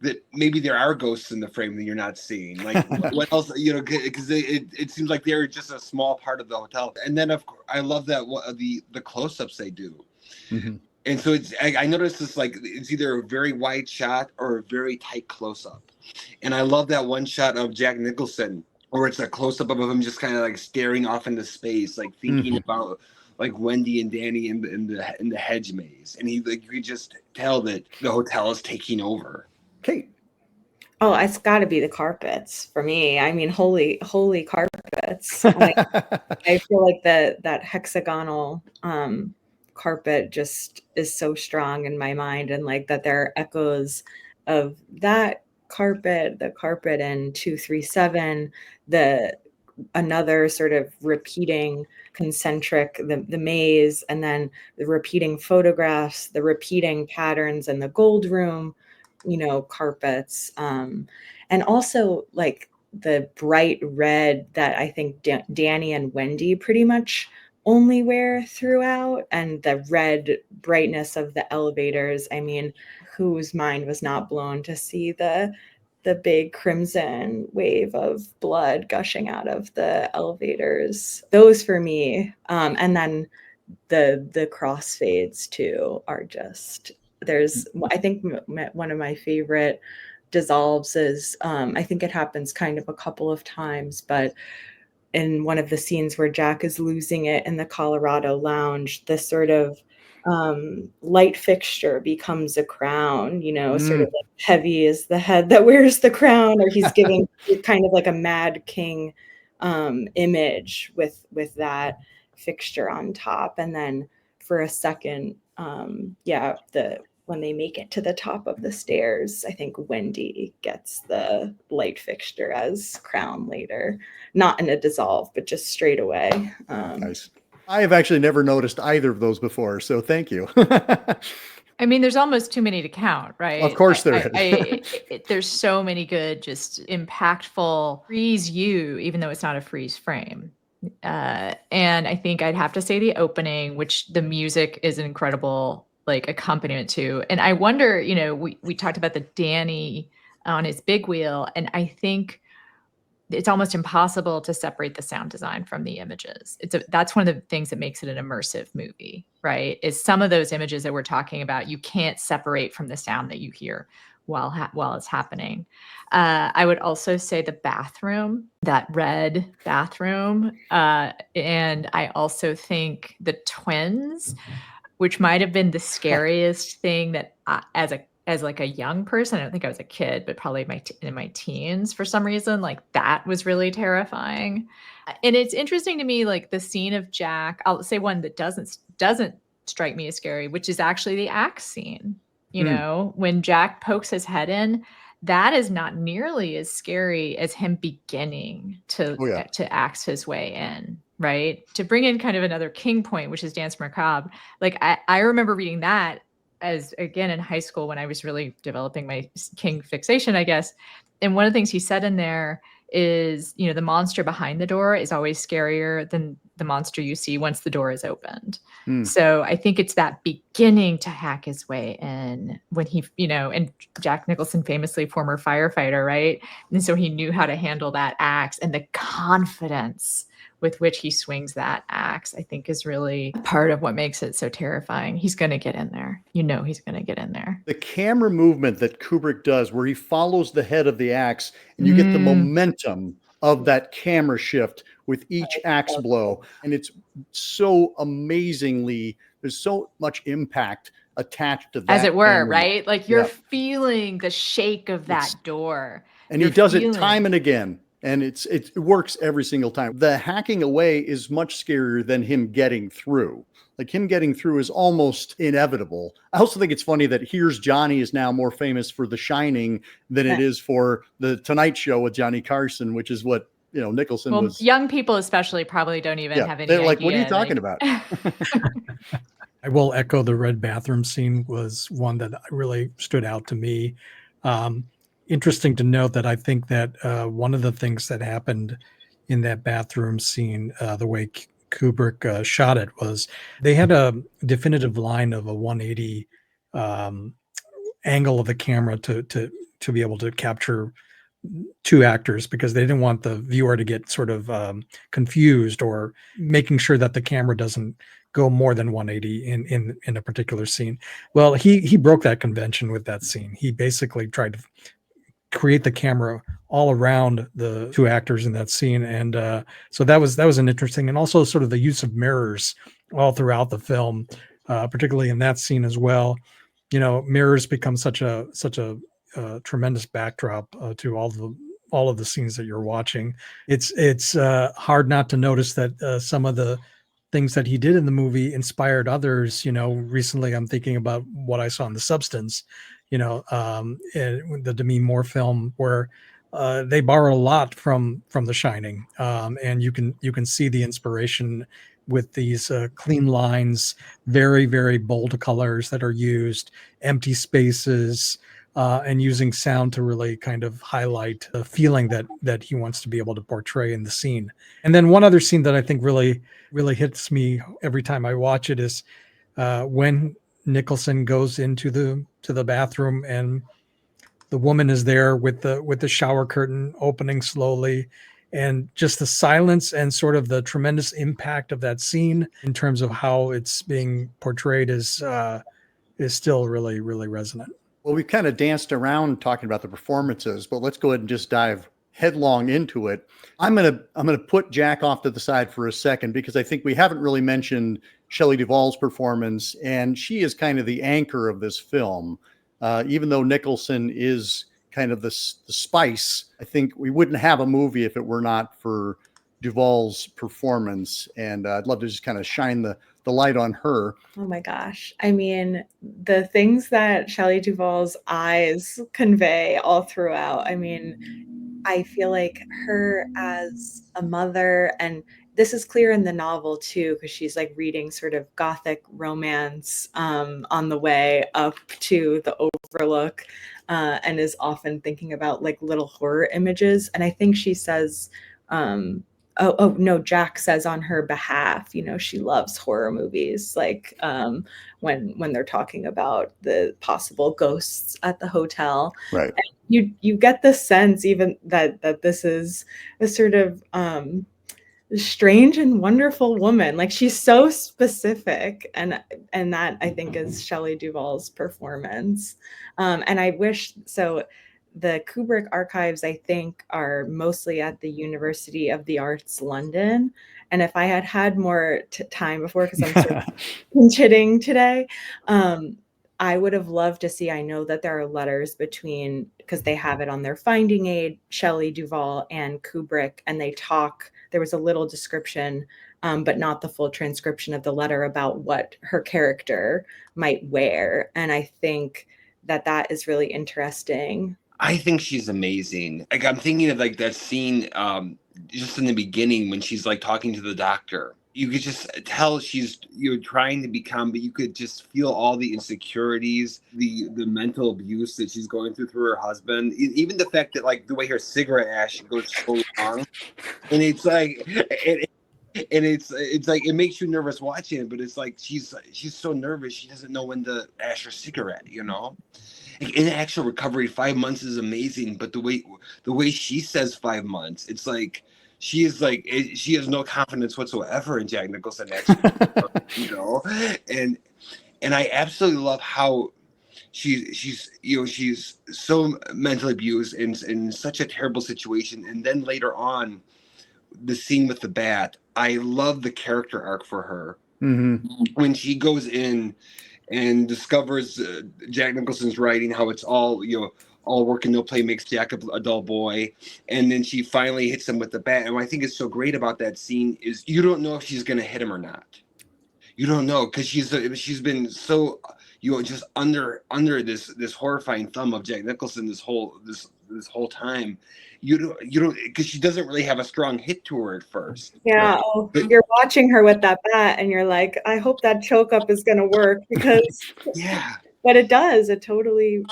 that maybe there are ghosts in the frame that you're not seeing. Like what else, because it seems like they're just a small part of the hotel. And then of course I love that the close-ups they do. Mm-hmm. And so I noticed this, like it's either a very wide shot or a very tight close-up. And I love that one shot of Jack Nicholson where it's a close-up of him just kind of like staring off into space, like thinking about like Wendy and Danny in the hedge maze. And you could just tell that the hotel is taking over. Kate. Oh, it's got to be the carpets for me. I mean, holy carpets. I feel like that hexagonal carpet just is so strong in my mind, and like that there are echoes of that carpet, the carpet in 237, the another sort of repeating concentric, the maze, and then the repeating photographs, the repeating patterns in the gold room, carpets, and also like the bright red that I think Danny and Wendy pretty much only wear throughout, and the red brightness of the elevators. I mean, whose mind was not blown to see the big crimson wave of blood gushing out of the elevators? Those for me. And then the crossfades too are just, I think one of my favorite dissolves is, I think it happens kind of a couple of times, but in one of the scenes where Jack is losing it in the Colorado lounge, this sort of light fixture becomes a crown, sort of like heavy is the head that wears the crown, or he's giving kind of like a Mad King image with that fixture on top. And then for a second, when they make it to the top of the stairs, I think Wendy gets the light fixture as crown later, not in a dissolve, but just straight away. Nice. I have actually never noticed either of those before, so thank you. I mean, there's almost too many to count, right? Of course there is. There's so many good, just impactful, freeze you, even though it's not a freeze frame. And I think I'd have to say the opening, which the music is an incredible like accompaniment to. And I wonder, we talked about the Danny on his big wheel, and I think it's almost impossible to separate the sound design from the images. That's one of the things that makes it an immersive movie, right? Is some of those images that we're talking about, you can't separate from the sound that you hear while it's happening. I would also say the bathroom, that red bathroom. And I also think the twins, which might have been the scariest thing that as like a young person, I don't think I was a kid, but probably in my teens for some reason, like that was really terrifying. And it's interesting to me, like the scene of Jack, I'll say one that doesn't strike me as scary, which is actually the axe scene. When Jack pokes his head in, that is not nearly as scary as him beginning to axe his way in. Right. To bring in kind of another King point, which is Danse Macabre. Like I remember reading that as again in high school when I was really developing my King fixation, I guess. And one of the things he said in there is, the monster behind the door is always scarier than the monster you see once the door is opened. So I think it's that beginning to hack his way in when he, and Jack Nicholson, famously former firefighter, right? And so he knew how to handle that axe, and the confidence with which he swings that axe, I think is really part of what makes it so terrifying. He's going to get in there. He's going to get in there. The camera movement that Kubrick does, where he follows the head of the axe, and you get the momentum of that camera shift with each axe blow. And it's so amazingly, there's so much impact attached to that. As it were, right? Like you're feeling the shake of that door. And he does it time and again. And it works every single time. The hacking away is much scarier than him getting through. Like him getting through is almost inevitable. I also think it's funny that Here's Johnny is now more famous for The Shining than it is for The Tonight Show with Johnny Carson, which is what, Nicholson was. Young people especially probably don't even have any idea. They're like, what are you talking about? I will echo the red bathroom scene was one that really stood out to me. Interesting to note that I think that one of the things that happened in that bathroom scene, the way Kubrick shot it, was they had a definitive line of a 180 angle of the camera to be able to capture two actors, because they didn't want the viewer to get sort of confused, or making sure that the camera doesn't go more than 180 in a particular scene. Well, he broke that convention with that scene. He basically tried to create the camera all around the two actors in that scene, and so that was an interesting, and also sort of the use of mirrors all throughout the film, particularly in that scene as well. Mirrors become such a tremendous backdrop to all of the scenes that you're watching. It's hard not to notice that some of the things that he did in the movie inspired others. Recently I'm thinking about what I saw in The Substance, the Demi Moore film, where they borrow a lot from The Shining, and you can see the inspiration with these clean lines, very, very bold colors that are used, empty spaces, and using sound to really kind of highlight the feeling that he wants to be able to portray in the scene. And then one other scene that I think really hits me every time I watch it is when Nicholson goes into the bathroom and the woman is there with the shower curtain opening slowly, and just the silence and sort of the tremendous impact of that scene in terms of how it's being portrayed is still really, really resonant. Well, we've kind of danced around talking about the performances, but let's go ahead and just dive headlong into it. I'm gonna put Jack off to the side for a second because I think we haven't really mentioned Shelly Duvall's performance, and she is kind of the anchor of this film. Even though Nicholson is kind of the spice, I think we wouldn't have a movie if it were not for Duvall's performance. And I'd love to just kind of shine the light on her. Oh my gosh. I mean, the things that Shelley Duvall's eyes convey all throughout. I mean, I feel like her as a mother, and this is clear in the novel too, because she's like reading sort of gothic romance on the way up to the Overlook, and is often thinking about like little horror images. And I think she says, oh no, Jack says on her behalf, you know, she loves horror movies, like when they're talking about the possible ghosts at the hotel. Right. And you get the sense even that this is a sort of strange and wonderful woman. Like, she's so specific, and that I think is Shelley Duvall's performance. And I wish so. The Kubrick archives, I think, are mostly at the University of the Arts London. And if I had had more time before, because I'm sort of pinch-hitting today, I would have loved to see, I know that there are letters between, because they have it on their finding aid, Shelley Duvall and Kubrick, and they talk, there was a little description, but not the full transcription of the letter about what her character might wear. And I think that is really interesting. I think she's amazing. Like, I'm thinking of like that scene just in the beginning when she's like talking to the doctor. You could just tell she's trying to become, but you could just feel all the insecurities, the mental abuse that she's going through her husband. Even the fact that like the way her cigarette ash goes so long, and it's like it's like it makes you nervous watching it, but it's like she's so nervous she doesn't know when to ash her cigarette, you know. In actual recovery, 5 months is amazing, but the way she says 5 months, it's like she has no confidence whatsoever in Jack Nicholson, actually, you know. And I absolutely love how she's so mentally abused and in such a terrible situation. And then later on, the scene with the bat, I love the character arc for her. Mm-hmm. When she goes in and discovers Jack Nicholson's writing, how it's all all work and no play makes Jack a dull boy, and then she finally hits him with the bat. And what I think is so great about that scene is you don't know if she's going to hit him or not. You don't know, because she's been so just under this horrifying thumb of Jack Nicholson this whole time. You don't, because she doesn't really have a strong hit to her at first. Yeah, you're watching her with that bat, and you're like, I hope that choke up is gonna work, because yeah. But it does. It totally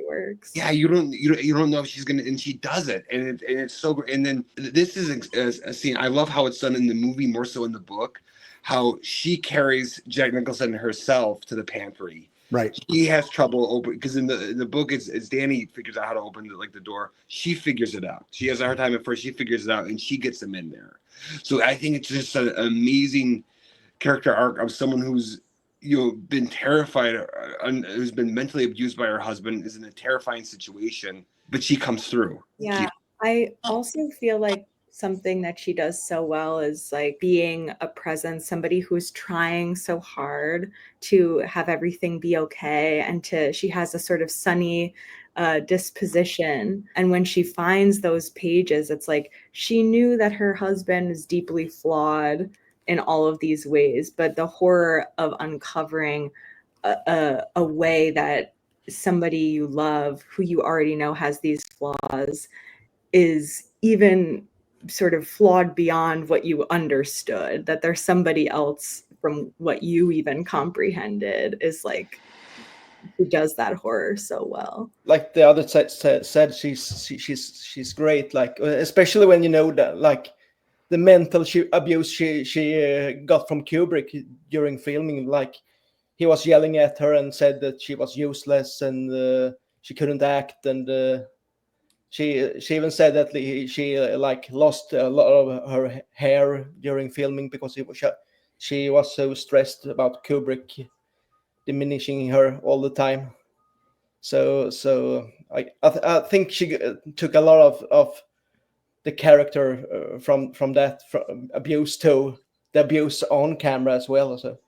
works. Yeah, you don't know if she's gonna, and she does it, and it's so great. And then this is a scene I love how it's done in the movie more so in the book, how she carries Jack Nicholson herself to the pantry. Right. He has trouble open, because in the book it's Danny figures out how to open the door. She figures it out. She has a hard time at first. She figures it out, and she gets him in there. So I think it's just an amazing character arc of someone who's been terrified, who's been mentally abused by her husband, is in a terrifying situation, but she comes through. Yeah, I also feel like something that she does so well is like being a presence, somebody who's trying so hard to have everything be okay, and she has a sort of sunny disposition. And when she finds those pages, it's like she knew that her husband is deeply flawed in all of these ways, but the horror of uncovering a way that somebody you love, who you already know has these flaws, is even sort of flawed beyond what you understood, that there's somebody else from what you even comprehended, is like, who does that horror so well. Like the other said, she's great. Like especially when you know that, like the mental abuse she got from Kubrick during filming. Like he was yelling at her and said that she was useless and she couldn't act, and she even said that she like lost a lot of her hair during filming because she was so stressed about Kubrick diminishing her all the time. So I think she took a lot of the character from that abuse to the abuse on camera as well. So,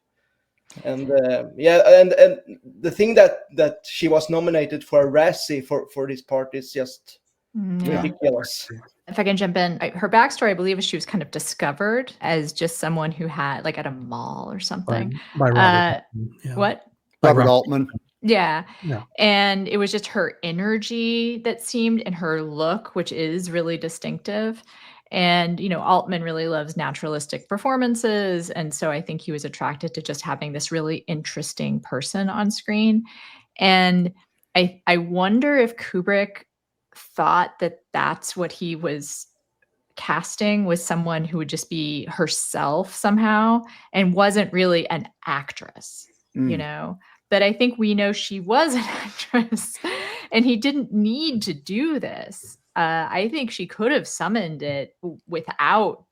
and and the thing that she was nominated for a Razzie for this part is just ridiculous. If I can jump in, her backstory, I believe, is she was kind of discovered as just someone who had, like, at a mall or something. By Robert Altman, yeah. What? Robert Altman. Yeah. Yeah. And it was just her energy that seemed, and her look, which is really distinctive. And, you know, Altman really loves naturalistic performances. And so I think he was attracted to just having this really interesting person on screen. And I wonder if Kubrick thought that that's what he was casting, was someone who would just be herself somehow and wasn't really an actress, you know? But I think we know she was an actress and he didn't need to do this. I think she could have summoned it without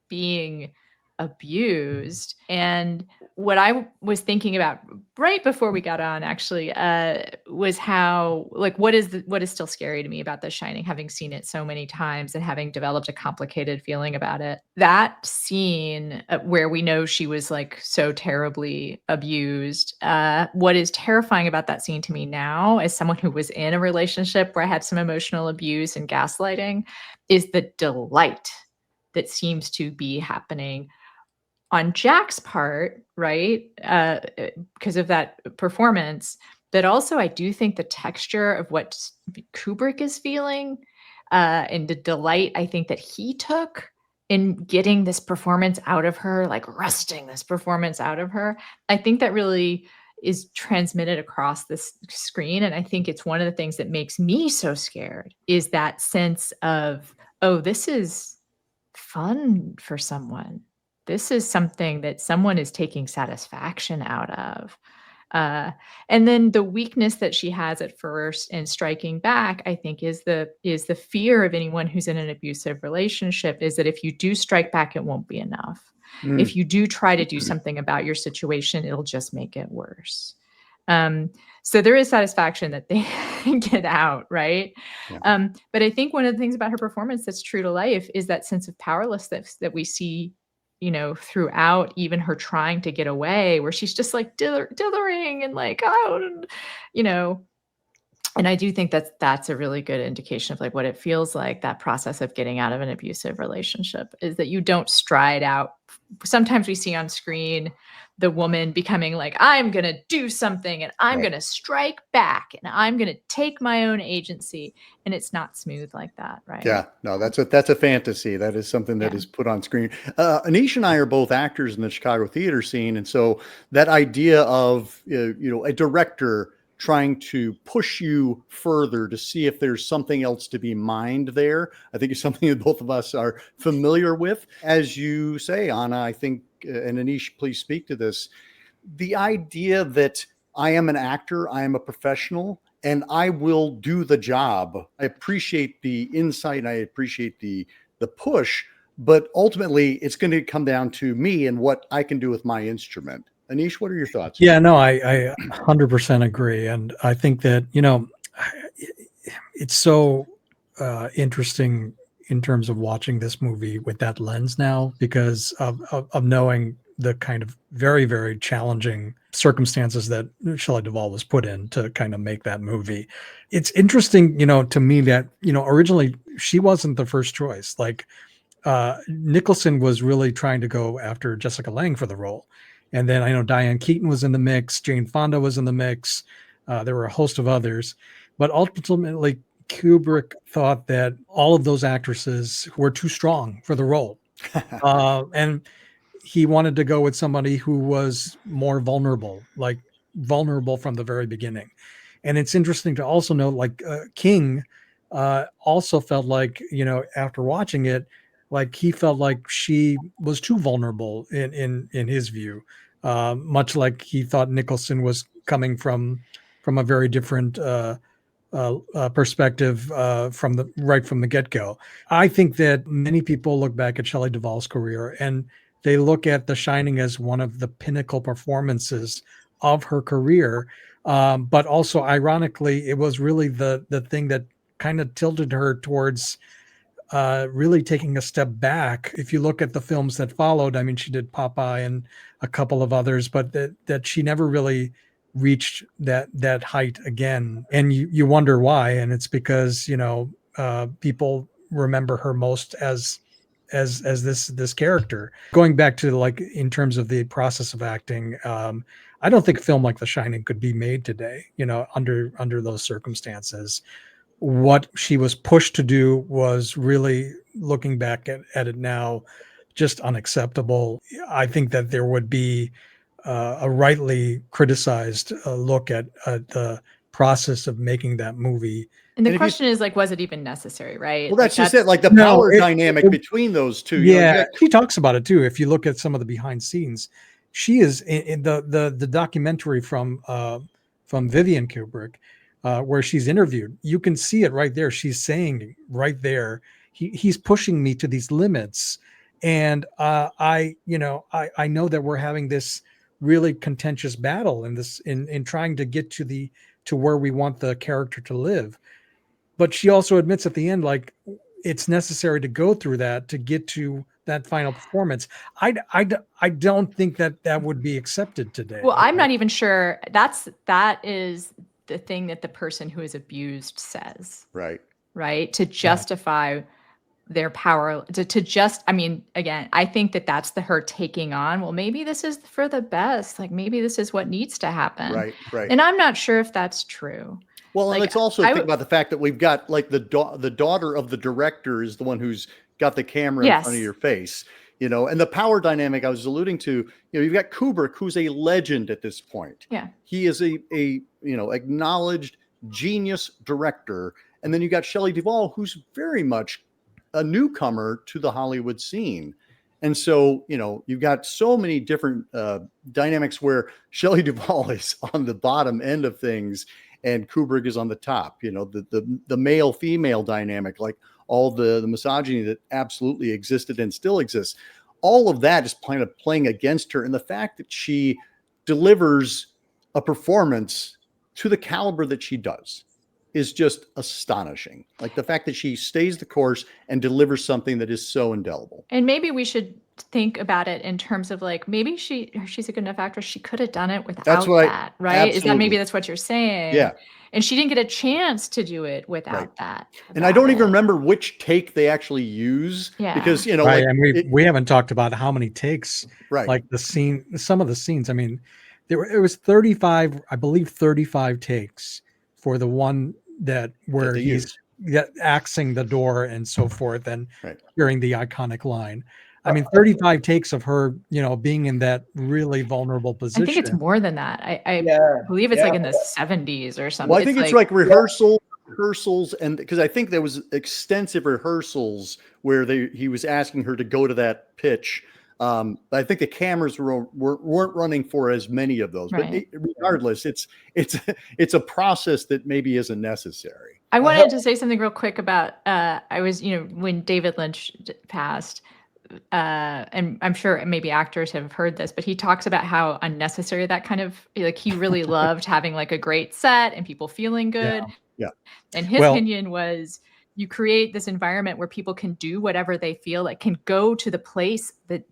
being abused. And what I was thinking about right before we got on actually was how, like, what is still scary to me about The Shining, having seen it so many times and having developed a complicated feeling about it. That scene where we know she was like so terribly abused. What is terrifying about that scene to me now, as someone who was in a relationship where I had some emotional abuse and gaslighting, is the delight that seems to be happening on Jack's part, right? Because of that performance. But also, I do think the texture of what Kubrick is feeling and the delight I think that he took in getting this performance out of her, like wresting this performance out of her, I think that really is transmitted across this screen. And I think it's one of the things that makes me so scared, is that sense of, oh, this is fun for someone. This is something that someone is taking satisfaction out of. And then the weakness that she has at first in striking back, I think, is the fear of anyone who's in an abusive relationship, is that if you do strike back, it won't be enough. If you do try to do something about your situation, it'll just make it worse. So there is satisfaction that they get out, right? Yeah. But I think one of the things about her performance that's true to life is that sense of powerlessness that we see, you know, throughout even her trying to get away, where she's just like dithering and like, oh, and, you know. And I do think that's a really good indication of like what it feels like, that process of getting out of an abusive relationship, is that you don't stride out. Sometimes we see on screen the woman becoming like, I'm going to do something and I'm going to strike back and I'm going to take my own agency. And it's not smooth like that, right? Yeah, no, that's a fantasy. That is something that is put on screen. Anish and I are both actors in the Chicago theater scene. And so that idea of, you know, a director trying to push you further to see if there's something else to be mined there, I think is something that both of us are familiar with. As you say, Anna, I think, and Anish, please speak to this, the idea that I am an actor, I am a professional, and I will do the job. I appreciate the insight, I appreciate the push, but ultimately it's going to come down to me and what I can do with my instrument. Anish, what are your thoughts? Yeah, no, I 100% agree. And I think that, you know, it's so interesting in terms of watching this movie with that lens now, because of knowing the kind of very, very challenging circumstances that Shelly Duvall was put in to kind of make that movie. It's interesting, you know, to me that, you know, originally she wasn't the first choice. Like Nicholson was really trying to go after Jessica Lange for the role. And then I know Diane Keaton was in the mix, Jane Fonda was in the mix. There were a host of others, but ultimately Kubrick thought that all of those actresses were too strong for the role. And he wanted to go with somebody who was more vulnerable, like vulnerable from the very beginning. And it's interesting to also note, like King also felt like, after watching it, like he felt like she was too vulnerable in his view, much like he thought Nicholson was coming from a very different perspective from the get-go. I think that many people look back at Shelley Duvall's career and they look at The Shining as one of the pinnacle performances of her career. But also, ironically, it was really the thing that kind of tilted her towards really taking a step back. If you look at the films that followed, I mean, she did Popeye and a couple of others, but that she never really reached that height again. And you wonder why. And it's because, people remember her most as this character. Going back to, like, in terms of the process of acting, I don't think a film like The Shining could be made today, under those circumstances. What she was pushed to do was really, looking back at it now, just unacceptable. I think that there would be a rightly criticized look at the process of making that movie. And the question is, like, was it even necessary, right? Well, that's just it. Like the power dynamic between those two. Yeah, she talks about it too. If you look at some of the behind scenes, she is in the documentary from Vivian Kubrick, where she's interviewed. You can see it right there. She's saying right there, he's pushing me to these limits, and I know that we're having this really contentious battle in trying to get to where we want the character to live. But she also admits at the end, like, it's necessary to go through that to get to that final performance. I don't think that would be accepted today. Well, I'm not even sure that is the thing that the person who is abused says. Right. To justify their power, again, I think that's her taking on, well, maybe this is for the best. Like, maybe this is what needs to happen. Right. And I'm not sure if that's true. Well, and let's also think about the fact that we've got, like, the daughter of the director is the one who's got the camera in front of your face, and the power dynamic I was alluding to, you've got Kubrick, who's a legend at this point. Yeah. He is a acknowledged genius director. And then you got Shelley Duvall, who's very much a newcomer to the Hollywood scene. And so, you've got so many different dynamics where Shelley Duvall is on the bottom end of things and Kubrick is on the top, the male female dynamic, like all the misogyny that absolutely existed and still exists. All of that is kind of playing against her. And the fact that she delivers a performance to the caliber that she does is just astonishing. Like the fact that she stays the course and delivers something that is so indelible. And maybe we should think about it in terms of, like, maybe she's a good enough actress. She could have done it without that, right? Absolutely. That's what you're saying? Yeah. And she didn't get a chance to do it without that. And I don't even remember which take they actually use. Yeah. Because, right. And we haven't talked about how many takes, right? Like some of the scenes. I mean, it was 35, I believe 35 takes for the one where he's axing the door and so forth and hearing the iconic line. I mean, 35 takes of her, being in that really vulnerable position. I think it's more than that. I believe it's like in the 70s or something. Well, I think it's like rehearsals, and because I think there was extensive rehearsals where he was asking her to go to that pitch. But I think the cameras weren't running for as many of those. Right. But regardless, it's a process that maybe isn't necessary. I wanted to say something real quick about when David Lynch passed. And I'm sure maybe actors have heard this, but he talks about how unnecessary that kind of, like, he really loved having like a great set and people feeling good. Yeah. And his opinion was, you create this environment where people can do whatever they feel like, can go to the place that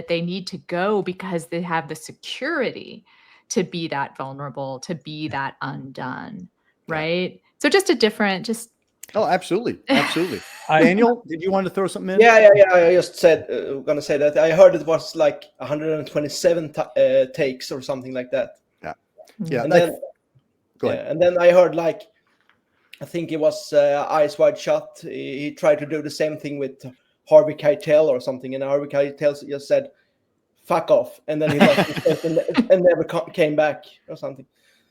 they need to go because they have the security to be that vulnerable, to be that undone. Right. So just a different, Oh, absolutely. Daniel, did you want to throw something in? Yeah. I just gonna say that I heard it was like 127 takes or something like that. Yeah. And then, go ahead. And then I heard like I think it was Eyes Wide Shut. He tried to do the same thing with Harvey Keitel or something, and Harvey Keitel just said, "Fuck off," and then he left and never came back or something.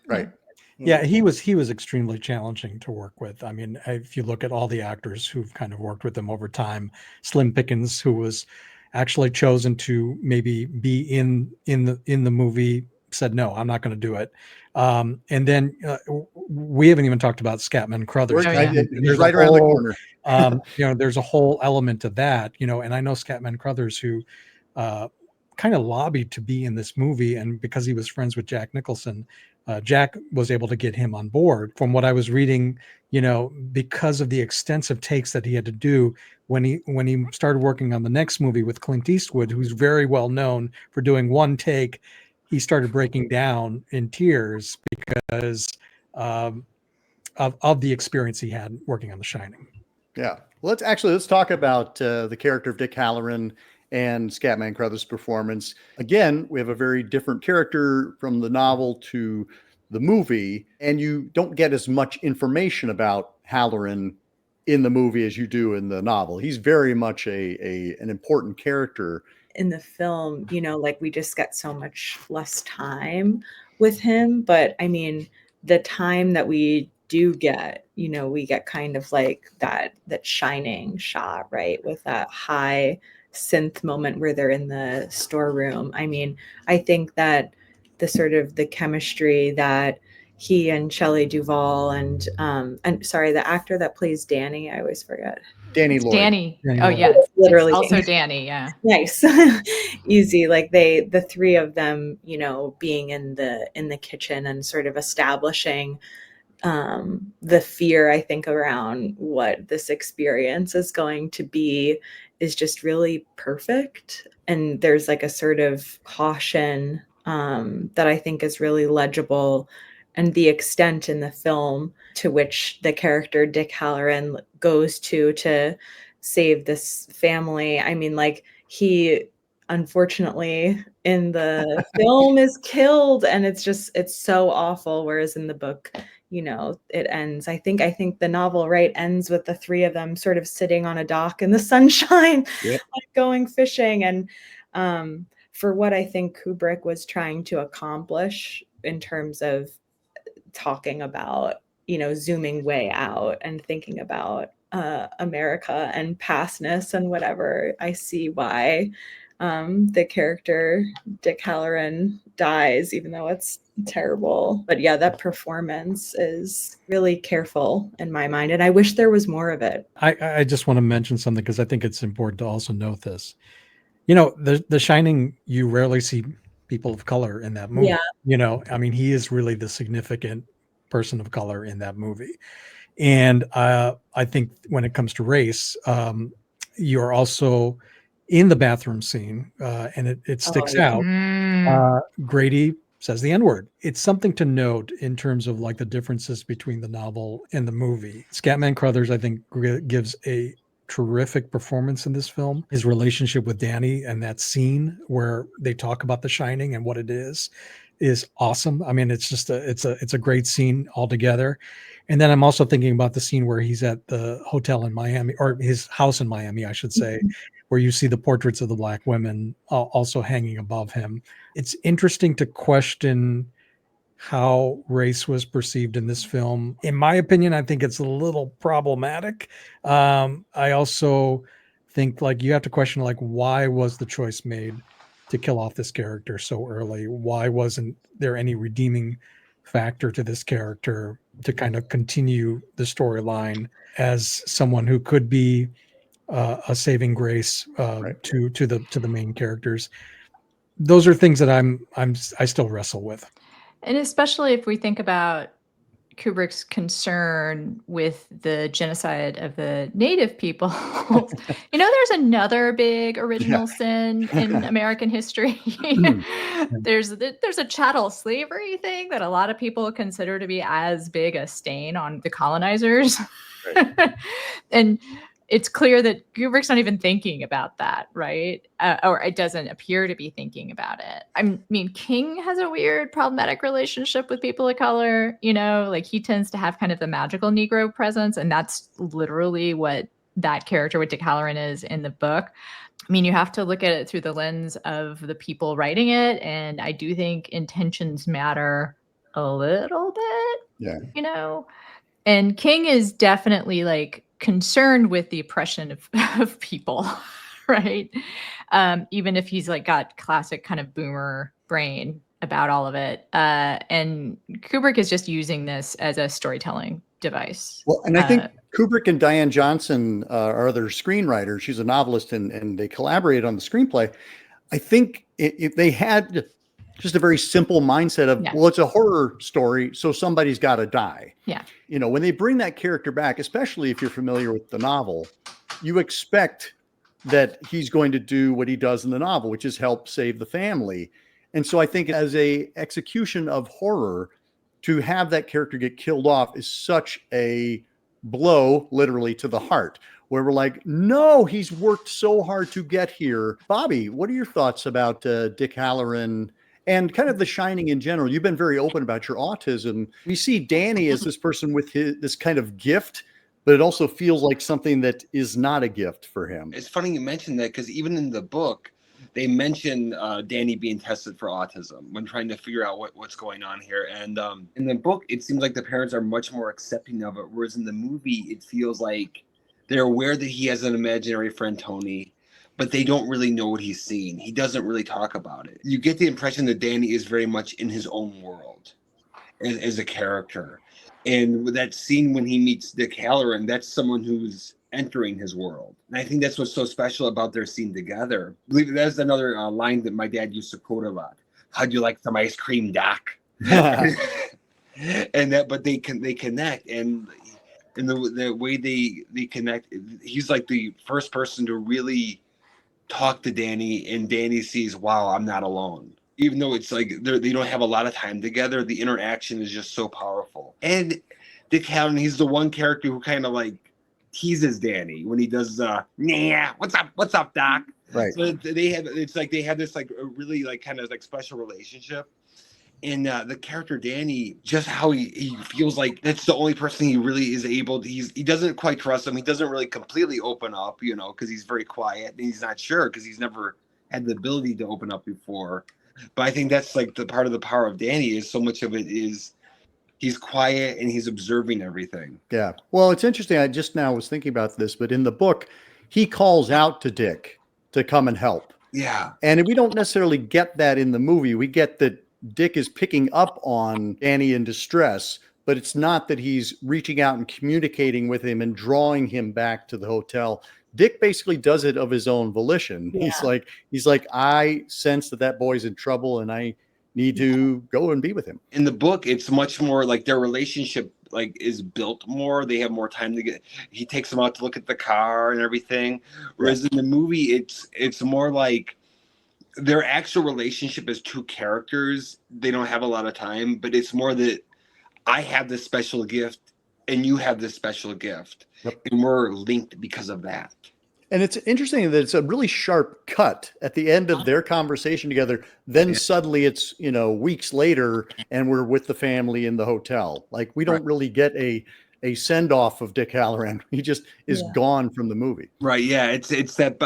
Right. Yeah, he was extremely challenging to work with. I mean, if you look at all the actors who've kind of worked with him over time, Slim Pickens, who was actually chosen to maybe be in the movie, said no, I'm not going to do it. And then we haven't even talked about Scatman Crothers. He's right around the corner. There's a whole element to that, and I know Scatman Crothers, who kind of lobbied to be in this movie, and because he was friends with Jack Nicholson, Jack was able to get him on board. From what I was reading, because of the extensive takes that he had to do when he started working on the next movie with Clint Eastwood, who's very well known for doing one take, he started breaking down in tears because of the experience he had working on The Shining. Yeah. Let's talk about the character of Dick Halloran and Scatman Crothers' performance. Again, we have a very different character from the novel to the movie, and you don't get as much information about Halloran in the movie as you do in the novel. He's very much an important character. In the film, like we just get so much less time with him. But I mean, the time that we do get, we get kind of like that Shining shot, right? With that high synth moment where they're in the storeroom. I mean, I think that the chemistry that he and Shelly Duvall and sorry, the actor that plays Danny, I always forget. Danny Lloyd. Danny. Oh yeah, literally it's also Danny. Yeah. Nice. Easy. Like the three of them, being in the kitchen and sort of establishing the fear, I think, around what this experience is going to be is just really perfect. And there's like a sort of caution that I think is really legible, and the extent in the film to which the character Dick Halloran goes to save this family. I mean, like, he unfortunately in the film is killed, and it's so awful, whereas in the book, it ends. I think the novel, right, ends with the three of them sort of sitting on a dock in the sunshine, like going fishing. And for what I think Kubrick was trying to accomplish in terms of talking about, zooming way out and thinking about America and pastness and whatever, I see why the character Dick Halloran dies, even though it's terrible. But yeah, that performance is really careful in my mind, and I wish there was more of it. I just want to mention something because I think it's important to also note this. The Shining, you rarely see people of color in that movie. Yeah. I mean, he is really the significant person of color in that movie. And I think when it comes to race, you're also in the bathroom scene, and it sticks out. Grady says the N-word. It's something to note in terms of like the differences between the novel and the movie. Scatman Crothers, I think, gives a terrific performance in this film. His relationship with Danny and that scene where they talk about The Shining and what it is awesome. I mean, it's just it's a great scene altogether. And then I'm also thinking about the scene where he's at the hotel in Miami, or his house in Miami, I should say, where you see the portraits of the Black women also hanging above him. It's interesting to question how race was perceived in this film. In my opinion, I think it's a little problematic. I also think you have to question why was the choice made to kill off this character so early? Why wasn't there any redeeming factor to this character to kind of continue the storyline as someone who could be a saving grace to the main characters? Those are things that I still wrestle with. And especially if we think about Kubrick's concern with the genocide of the native people. There's another big original sin in American history. There's a chattel slavery thing that a lot of people consider to be as big a stain on the colonizers. And it's clear that Kubrick's not even thinking about that, right? Or it doesn't appear to be thinking about it. I mean, King has a weird problematic relationship with people of color, like he tends to have kind of the magical Negro presence. And that's literally what that character with Dick Halloran is in the book. I mean, you have to look at it through the lens of the people writing it. And I do think intentions matter a little bit, And King is definitely like concerned with the oppression of people, right? Even if he's like got classic kind of boomer brain about all of it. And Kubrick is just using this as a storytelling device. Well, and I think Kubrick and Diane Johnson are their screenwriters. She's a novelist, and they collaborated on the screenplay. I think if they had just a very simple mindset of, well, it's a horror story, so somebody's got to die. Yeah. When they bring that character back, especially if you're familiar with the novel, you expect that he's going to do what he does in the novel, which is help save the family. And so I think as a execution of horror, to have that character get killed off is such a blow, literally, to the heart, where we're like, no, he's worked so hard to get here. Bobby, what are your thoughts about Dick Halloran and kind of The Shining in general? You've been very open about your autism. We see Danny as this person with this kind of gift, but it also feels like something that is not a gift for him. It's funny you mentioned that, because even in the book, they mention Danny being tested for autism when trying to figure out what's going on here. And in the book, it seems like the parents are much more accepting of it, whereas in the movie, it feels like they're aware that he has an imaginary friend, Tony, but they don't really know what he's seeing. He doesn't really talk about it. You get the impression that Danny is very much in his own world as a character. And with that scene when he meets Dick Halloran, that's someone who's entering his world. And I think that's what's so special about their scene together. I believe that's another line that my dad used to quote a lot. How'd you like some ice cream, Doc? But they connect, and the way they connect, he's like the first person to really talk to Danny, and Danny sees, wow, I'm not alone. Even though it's like they don't have a lot of time together, the interaction is just so powerful. And Dick Halloran, he's the one character who kind of like teases Danny when he does what's up, Doc? Right. So they have this like a really like kind of like special relationship. And the character Danny, just how he feels like that's the only person he really is able to, he doesn't quite trust him. He doesn't really completely open up, because he's very quiet and he's not sure because he's never had the ability to open up before. But I think that's like the part of the power of Danny is so much of it is he's quiet and he's observing everything. Yeah. Well, it's interesting. I just now was thinking about this, but in the book, he calls out to Dick to come and help. Yeah. And we don't necessarily get that in the movie. We get that Dick is picking up on Danny in distress, but it's not that he's reaching out and communicating with him and drawing him back to the hotel. Dick basically does it of his own volition. Yeah. He's like, I sense that boy's in trouble and I need to go and be with him. In the book, it's much more like their relationship like is built more. They have more time to he takes them out to look at the car and everything. Whereas in the movie, it's more like their actual relationship as two characters. They don't have a lot of time, but it's more that I have this special gift and you have this special gift. Yep. And we're linked because of that. And it's interesting that it's a really sharp cut at the end of their conversation together. Then suddenly it's, weeks later and we're with the family in the hotel. Like we don't really get a send off of Dick Halloran. He just is gone from the movie. Right. Yeah. It's the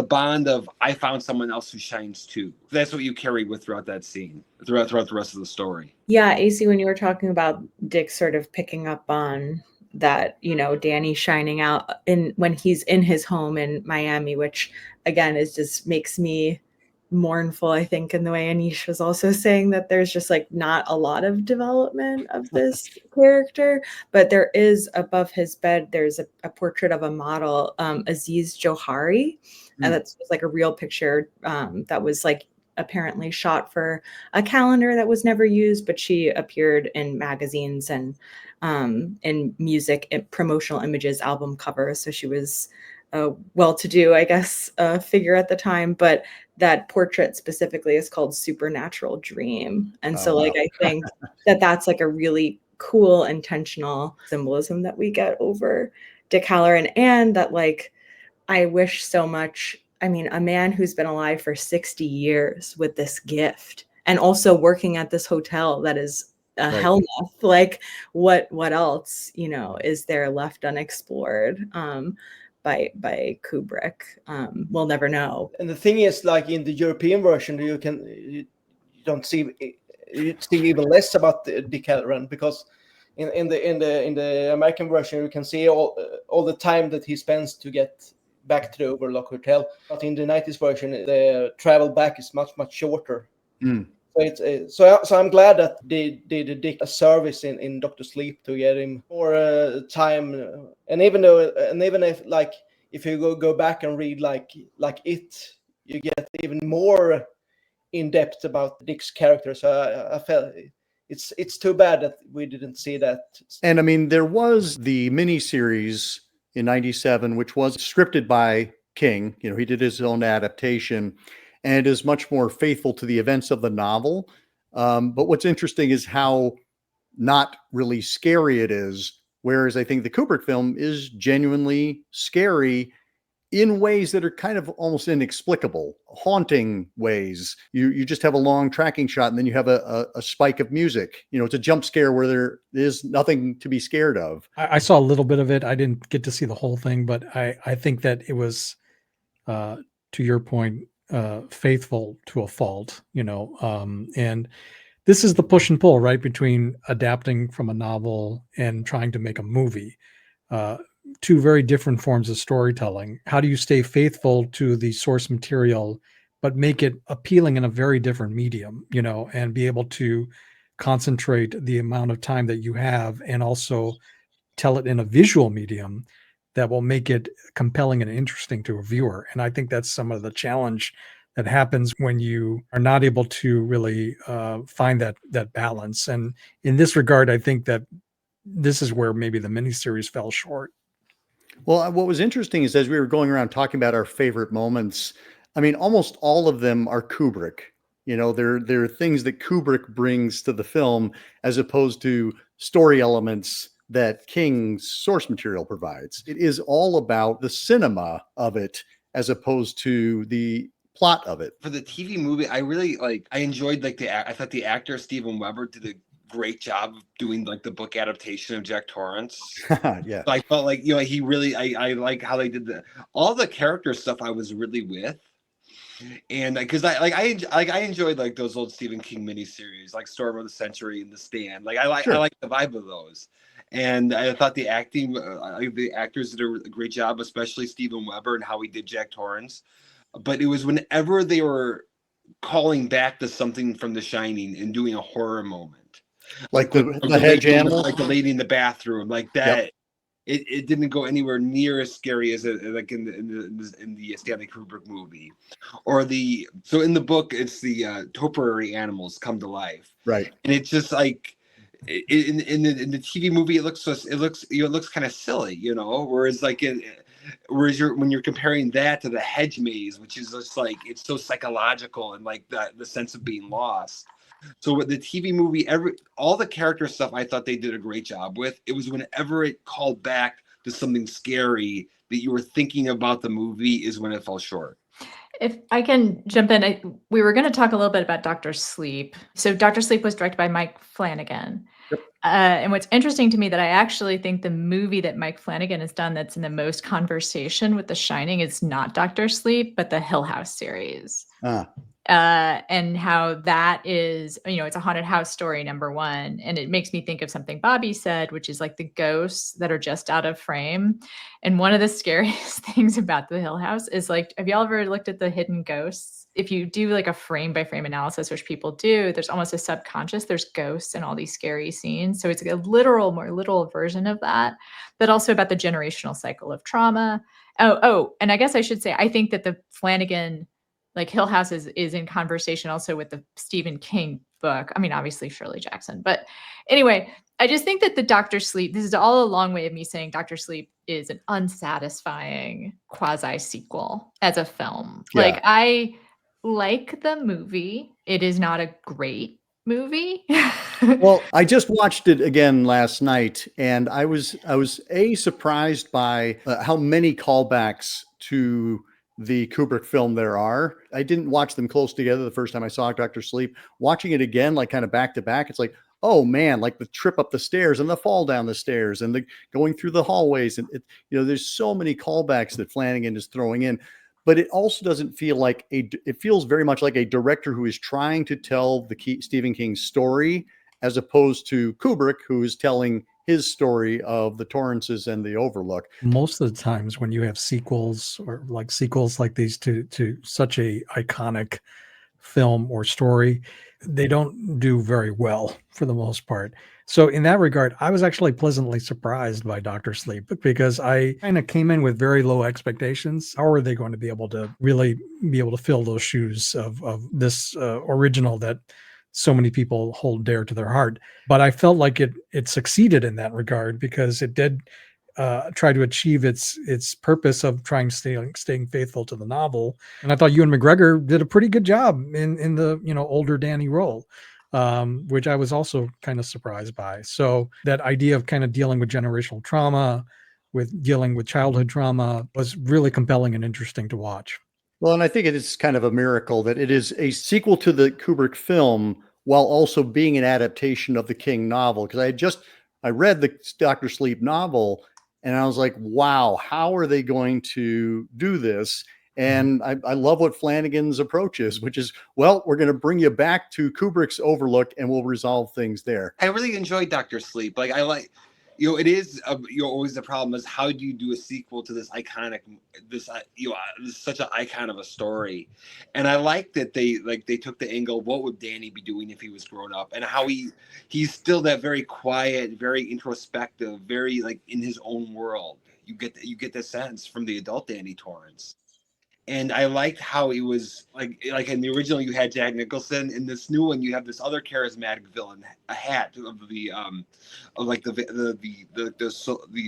bond of I found someone else who shines too. That's what you carry with throughout that scene, throughout the rest of the story. Yeah. AC, when you were talking about Dick sort of picking up on that, Danny shining out when he's in his home in Miami, which again is just makes me mournful, I think, in the way Anish was also saying that there's just like not a lot of development of this character, but there is above his bed, there's a portrait of a model, Aziz Johari, and that's like a real picture that was like apparently shot for a calendar that was never used, but she appeared in magazines and in music promotional images, album covers. So she was a well-to-do, I guess, figure at the time. But that portrait specifically is called Supernatural Dream. And I think that's like a really cool intentional symbolism that we get over Dick Halloran, and that like I wish so much. I mean, a man who's been alive for 60 years with this gift and also working at this hotel that is a Right. hellmouth. Like what else, is there left unexplored by Kubrick? We'll never know. And the thing is, like in the European version, you don't see, you see even less about Dick Halloran, because in the American version you can see all the time that he spends to get back to the Overlook Hotel. But in the 90s version, the travel back is much shorter. Mm. So it's so I'm glad that they did Dick a service in Doctor Sleep to get him more time. And even if like if you go back and read like it, you get even more in depth about Dick's character. So I felt it's too bad that we didn't see that. And I mean, there was the miniseries in 97, which was scripted by King. He did his own adaptation and is much more faithful to the events of the novel. But what's interesting is how not really scary it is. Whereas I think the Kubrick film is genuinely scary in ways that are kind of almost inexplicable, haunting ways. You just have a long tracking shot and then you have a spike of music. It's a jump scare where there is nothing to be scared of. I saw a little bit of it. I didn't get to see the whole thing, but I think that it was, to your point, faithful to a fault, and this is the push and pull, right, between adapting from a novel and trying to make a movie. Two very different forms of storytelling. How do you stay faithful to the source material, but make it appealing in a very different medium, and be able to concentrate the amount of time that you have and also tell it in a visual medium that will make it compelling and interesting to a viewer. And I think that's some of the challenge that happens when you are not able to really find that balance. And in this regard, I think that this is where maybe the miniseries fell short. Well, what was interesting is as we were going around talking about our favorite moments, I mean, almost all of them are Kubrick. They're things that Kubrick brings to the film as opposed to story elements that King's source material provides. It is all about the cinema of it as opposed to the plot of it. For the TV movie, I really I enjoyed I thought the actor Steven Weber did a great job of doing the book adaptation of Jack Torrance. Yeah. So I felt like he really I like how they did all the character stuff. I was really with, and because I enjoyed those old Stephen King miniseries like Storm of the Century and The Stand. I like the vibe of those, and I thought the actors did a great job, especially Steven Weber and how he did Jack Torrance. But it was whenever they were calling back to something from The Shining and doing a horror moment. Like the hedge animal, like the lady in the bathroom, like that. Yep. It didn't go anywhere near as scary as in the Stanley Kubrick movie, or so in the book it's the topiary animals come to life, right? And it's just like in the TV movie it looks kind of silly, whereas when you're comparing that to the hedge maze, which is just it's so psychological and the sense of being lost. So with the TV movie, all the character stuff, I thought they did a great job with. It was whenever it called back to something scary that you were thinking about the movie is when it fell short. If I can jump in, we were going to talk a little bit about Dr. Sleep. So Dr. Sleep was directed by Mike Flanagan. Yep. And what's interesting to me that I actually think the movie that Mike Flanagan has done that's in the most conversation with The Shining is not Dr. Sleep, but the Hill House series. And how that is, it's a haunted house story, number one. And it makes me think of something Bobby said, which is the ghosts that are just out of frame. And one of the scariest things about the Hill House is have y'all ever looked at the hidden ghosts? If you do a frame by frame analysis, which people do, there's almost a subconscious, there's ghosts in all these scary scenes. So it's a more literal version of that, but also about the generational cycle of trauma. And I guess I should say, I think that the Flanagan Hill House is in conversation also with the Stephen King book. I mean, obviously Shirley Jackson. But anyway, I just think that the Dr. Sleep, this is all a long way of me saying Dr. Sleep is an unsatisfying quasi-sequel as a film. Yeah. I like the movie. It is not a great movie. Well, I just watched it again last night, and I was surprised by how many callbacks to the Kubrick film there are. I didn't watch them close together the first time I saw Dr. Sleep. Watching it again, like kind of back to back, it's like, oh man, like the trip up the stairs and the fall down the stairs and the going through the hallways, and there's so many callbacks that Flanagan is throwing in. But it also doesn't feel like it feels very much like a director who is trying to tell Stephen King's story, as opposed to Kubrick, who is telling his story of the Torrances and the Overlook. Most of the times when you have sequels like these to such a iconic film or story, they don't do very well for the most part. So in that regard, I was actually pleasantly surprised by Dr. Sleep, because I kind of came in with very low expectations. How are they going to be able to really fill those shoes of this original that so many people hold dear to their heart? But I felt like it succeeded in that regard, because it did try to achieve its purpose of staying faithful to the novel. And I thought Ewan McGregor did a pretty good job in the older Danny role, which I was also kind of surprised by. So that idea of kind of dealing with generational trauma, with dealing with childhood trauma, was really compelling and interesting to watch. Well, and I think it is kind of a miracle that it is a sequel to the Kubrick film while also being an adaptation of the King novel. Because I read the Dr. Sleep novel, and I was like, wow, how are they going to do this? And I love what Flanagan's approach is, which is, well, we're going to bring you back to Kubrick's Overlook and we'll resolve things there. I really enjoyed Dr. Sleep. Like, I like, it is, always the problem is, how do you do a sequel to this iconic, this such an icon of a story? And I like that they took the angle, what would Danny be doing if he was grown up? And how he's still that very quiet, very introspective, very like in his own world. You get the sense from the adult Danny Torrance. And I liked how he was like in the original you had Jack Nicholson. In this new one you have this other charismatic villain, a hat of the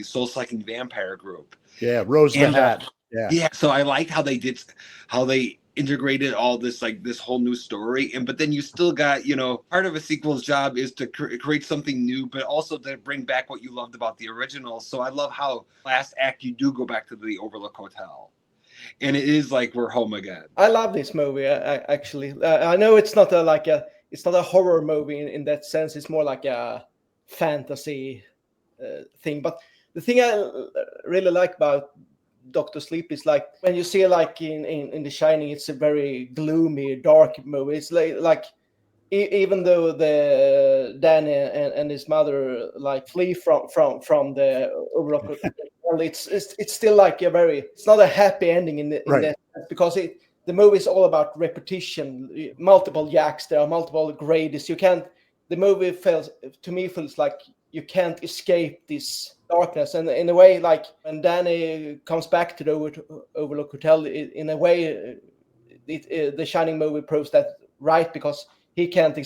soul sucking vampire group. Yeah, Rose the Hat. Yeah. So I liked how they integrated all this, like this whole new story. But then you still got, part of a sequel's job is to create something new, but also to bring back what you loved about the original. So I love how last act you do go back to the Overlook Hotel. And it is like we're home again. I love this movie. Actually, I know it's not it's not a horror movie in that sense. It's more like a fantasy thing. But the thing I really like about Dr. Sleep is like when you see like in The Shining, it's a very gloomy, dark movie. It's like even though the Danny and his mother like flee from the Overlook Hotel, it's still like it's not a happy ending in that, because the movie is all about repetition, multiple Jacks, there are multiple Gradys. The movie feels like you can't escape this darkness. And in a way, like when Danny comes back to the Overlook Hotel, in a way, the Shining movie proves that right, because he can't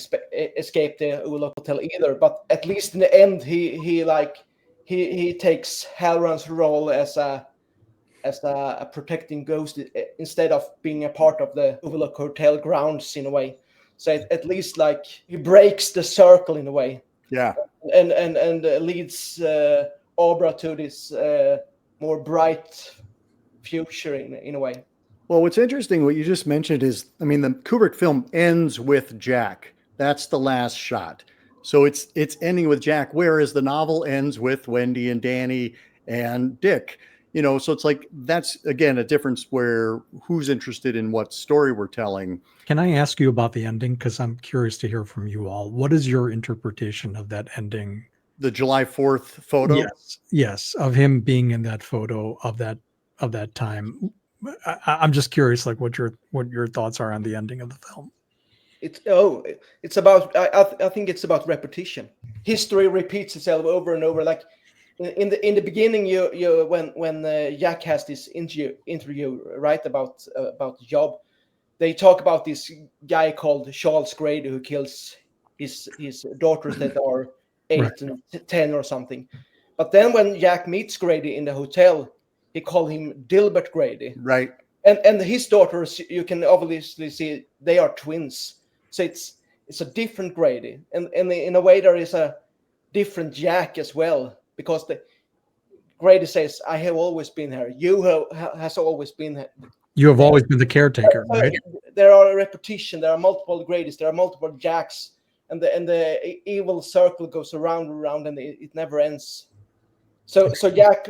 escape the Overlook Hotel either. But at least in the end, he takes Halloran's role as a protecting ghost instead of being a part of the Overlook Hotel grounds in a way. So at least like he breaks the circle in a way. Yeah. And leads Abra to this more bright future in a way. Well, what's interesting, what you just mentioned is, the Kubrick film ends with Jack. That's the last shot. So it's ending with Jack, whereas the novel ends with Wendy and Danny and Dick. So it's like, that's again a difference where who's interested in what story we're telling. Can I ask you about the ending? Because I'm curious to hear from you all. What is your interpretation of that ending? The July 4th photo? Yes, of him being in that photo of that time. I'm just curious, like what your thoughts are on the ending of the film. It's about. I think it's about repetition. History repeats itself over and over. Like in the beginning, you when Jack has this interview right about the job, they talk about this guy called Charles Grady who kills his daughters that are 8 and 10 or something. But then when Jack meets Grady in the hotel, he called him Dilbert Grady. Right. And his daughters, you can obviously see they are twins. So it's a different Grady, and in a way there is a different Jack as well, because Grady says, "I have always been here. You has always been here. You have always been the caretaker, right? There are a repetition. There are multiple Gradys. There are multiple Jacks, and the evil circle goes around and around, and it never ends. So Jack,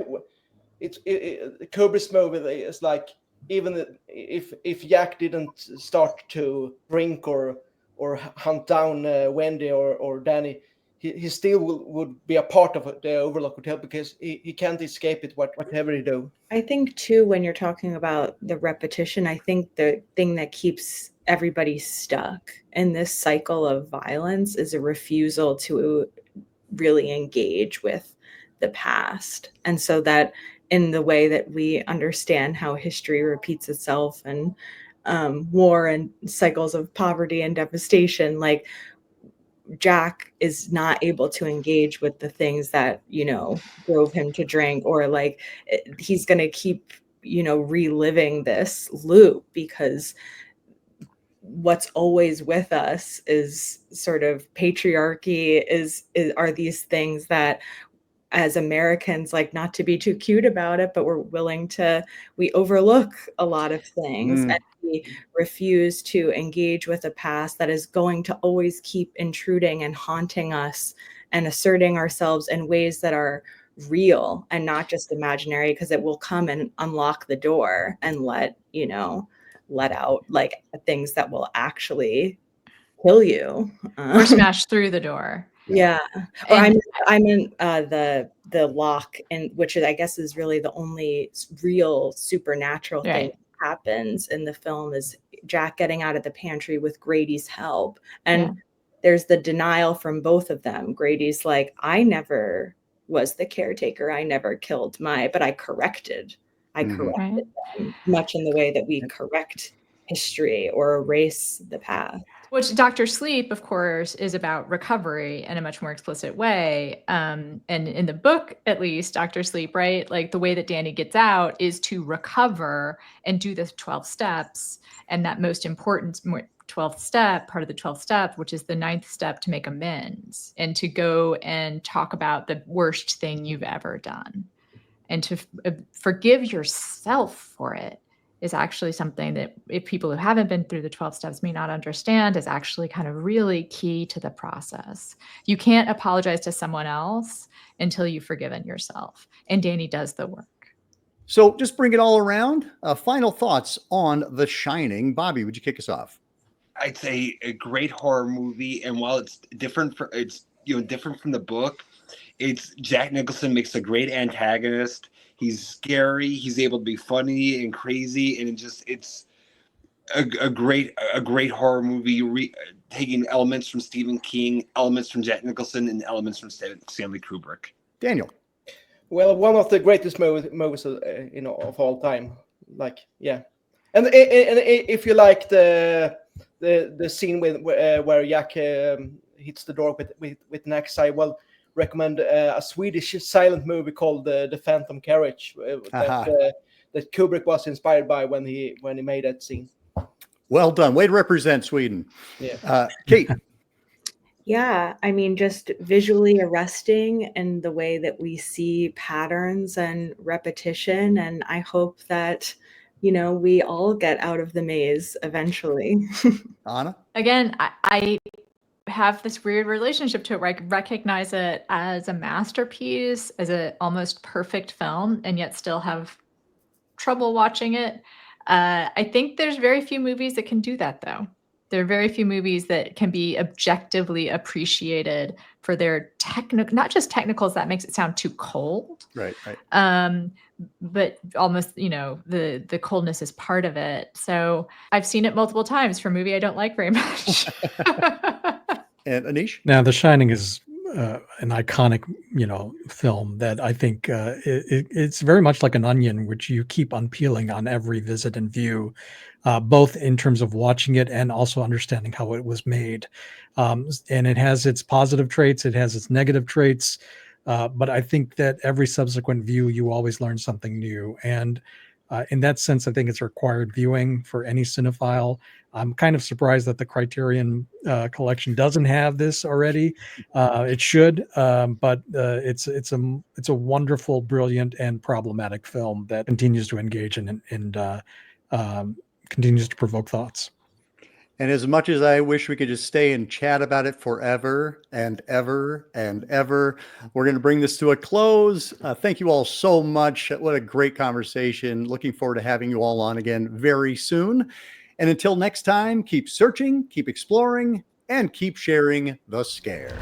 Kubrick's movie is like, even if Jack didn't start to drink or hunt down Wendy or Danny, he still would be a part of the Overlook Hotel, because he can't escape it whatever he do. I think too, when you're talking about the repetition, I think the thing that keeps everybody stuck in this cycle of violence is a refusal to really engage with the past. And so that in the way that we understand how history repeats itself, and war and cycles of poverty and devastation, like Jack is not able to engage with the things that, drove him to drink, or like he's going to keep, reliving this loop, because what's always with us is sort of patriarchy, are these things that as Americans, like, not to be too cute about it, but we overlook a lot of things, and we refuse to engage with a past that is going to always keep intruding and haunting us and asserting ourselves in ways that are real and not just imaginary, because it will come and unlock the door and let out like things that will actually kill you or smash through the door. Yeah. Or I meant the lock, and which I guess is really the only real supernatural thing that happens in the film, is Jack getting out of the pantry with Grady's help. And there's the denial from both of them. Grady's like, I never was the caretaker. I never killed but I corrected them, much in the way that we correct history or erase the past. Which Dr. Sleep, of course, is about recovery in a much more explicit way. And in the book, at least, Dr. Sleep, right? Like the way that Danny gets out is to recover and do the 12 steps. And that most important 12th step, part of the 12th step, which is the 9th step, to make amends and to go and talk about the worst thing you've ever done. And to forgive yourself for it is actually something that, if people who haven't been through the 12 steps may not understand, is actually kind of really key to the process. You can't apologize to someone else until you've forgiven yourself. And Danny does the work. So just bring it all around. Final thoughts on The Shining. Bobby, would you kick us off? I'd say a great horror movie. And while it's different from the book, Jack Nicholson makes a great antagonist. He's scary. He's able to be funny and crazy, and it's a great horror movie, taking elements from Stephen King, elements from Jack Nicholson, and elements from Stanley Kubrick. Daniel. Well, one of the greatest movies of all time. Like, yeah, and if you like the scene where Jack hits the door with an axe, I recommend a Swedish silent movie called The Phantom Carriage that Kubrick was inspired by when he made that scene. Well done. Way to represent Sweden. Yeah. Kate. Yeah, I mean, just visually arresting in the way that we see patterns and repetition. And I hope that, we all get out of the maze eventually. Anna? Again, I have this weird relationship to it where I recognize it as a masterpiece, as an almost perfect film, and yet still have trouble watching it. I think there's very few movies that can do that, though. There are very few movies that can be objectively appreciated for their not just technicals, that makes it sound too cold. Right. But almost, the coldness is part of it. So I've seen it multiple times for a movie I don't like very much. And Anish? Now, The Shining is an iconic, film that I think it's very much like an onion, which you keep unpeeling on every visit and view, both in terms of watching it and also understanding how it was made. And it has its positive traits, it has its negative traits, but I think that every subsequent view, you always learn something new. And In that sense, I think it's required viewing for any cinephile. I'm kind of surprised that the Criterion collection doesn't have this already. It should, but it's a wonderful, brilliant, and problematic film that continues to engage and continues to provoke thoughts. And as much as I wish we could just stay and chat about it forever and ever and ever, we're going to bring this to a close. Thank you all so much. What a great conversation. Looking forward to having you all on again very soon. And until next time, keep searching, keep exploring, and keep sharing the scare.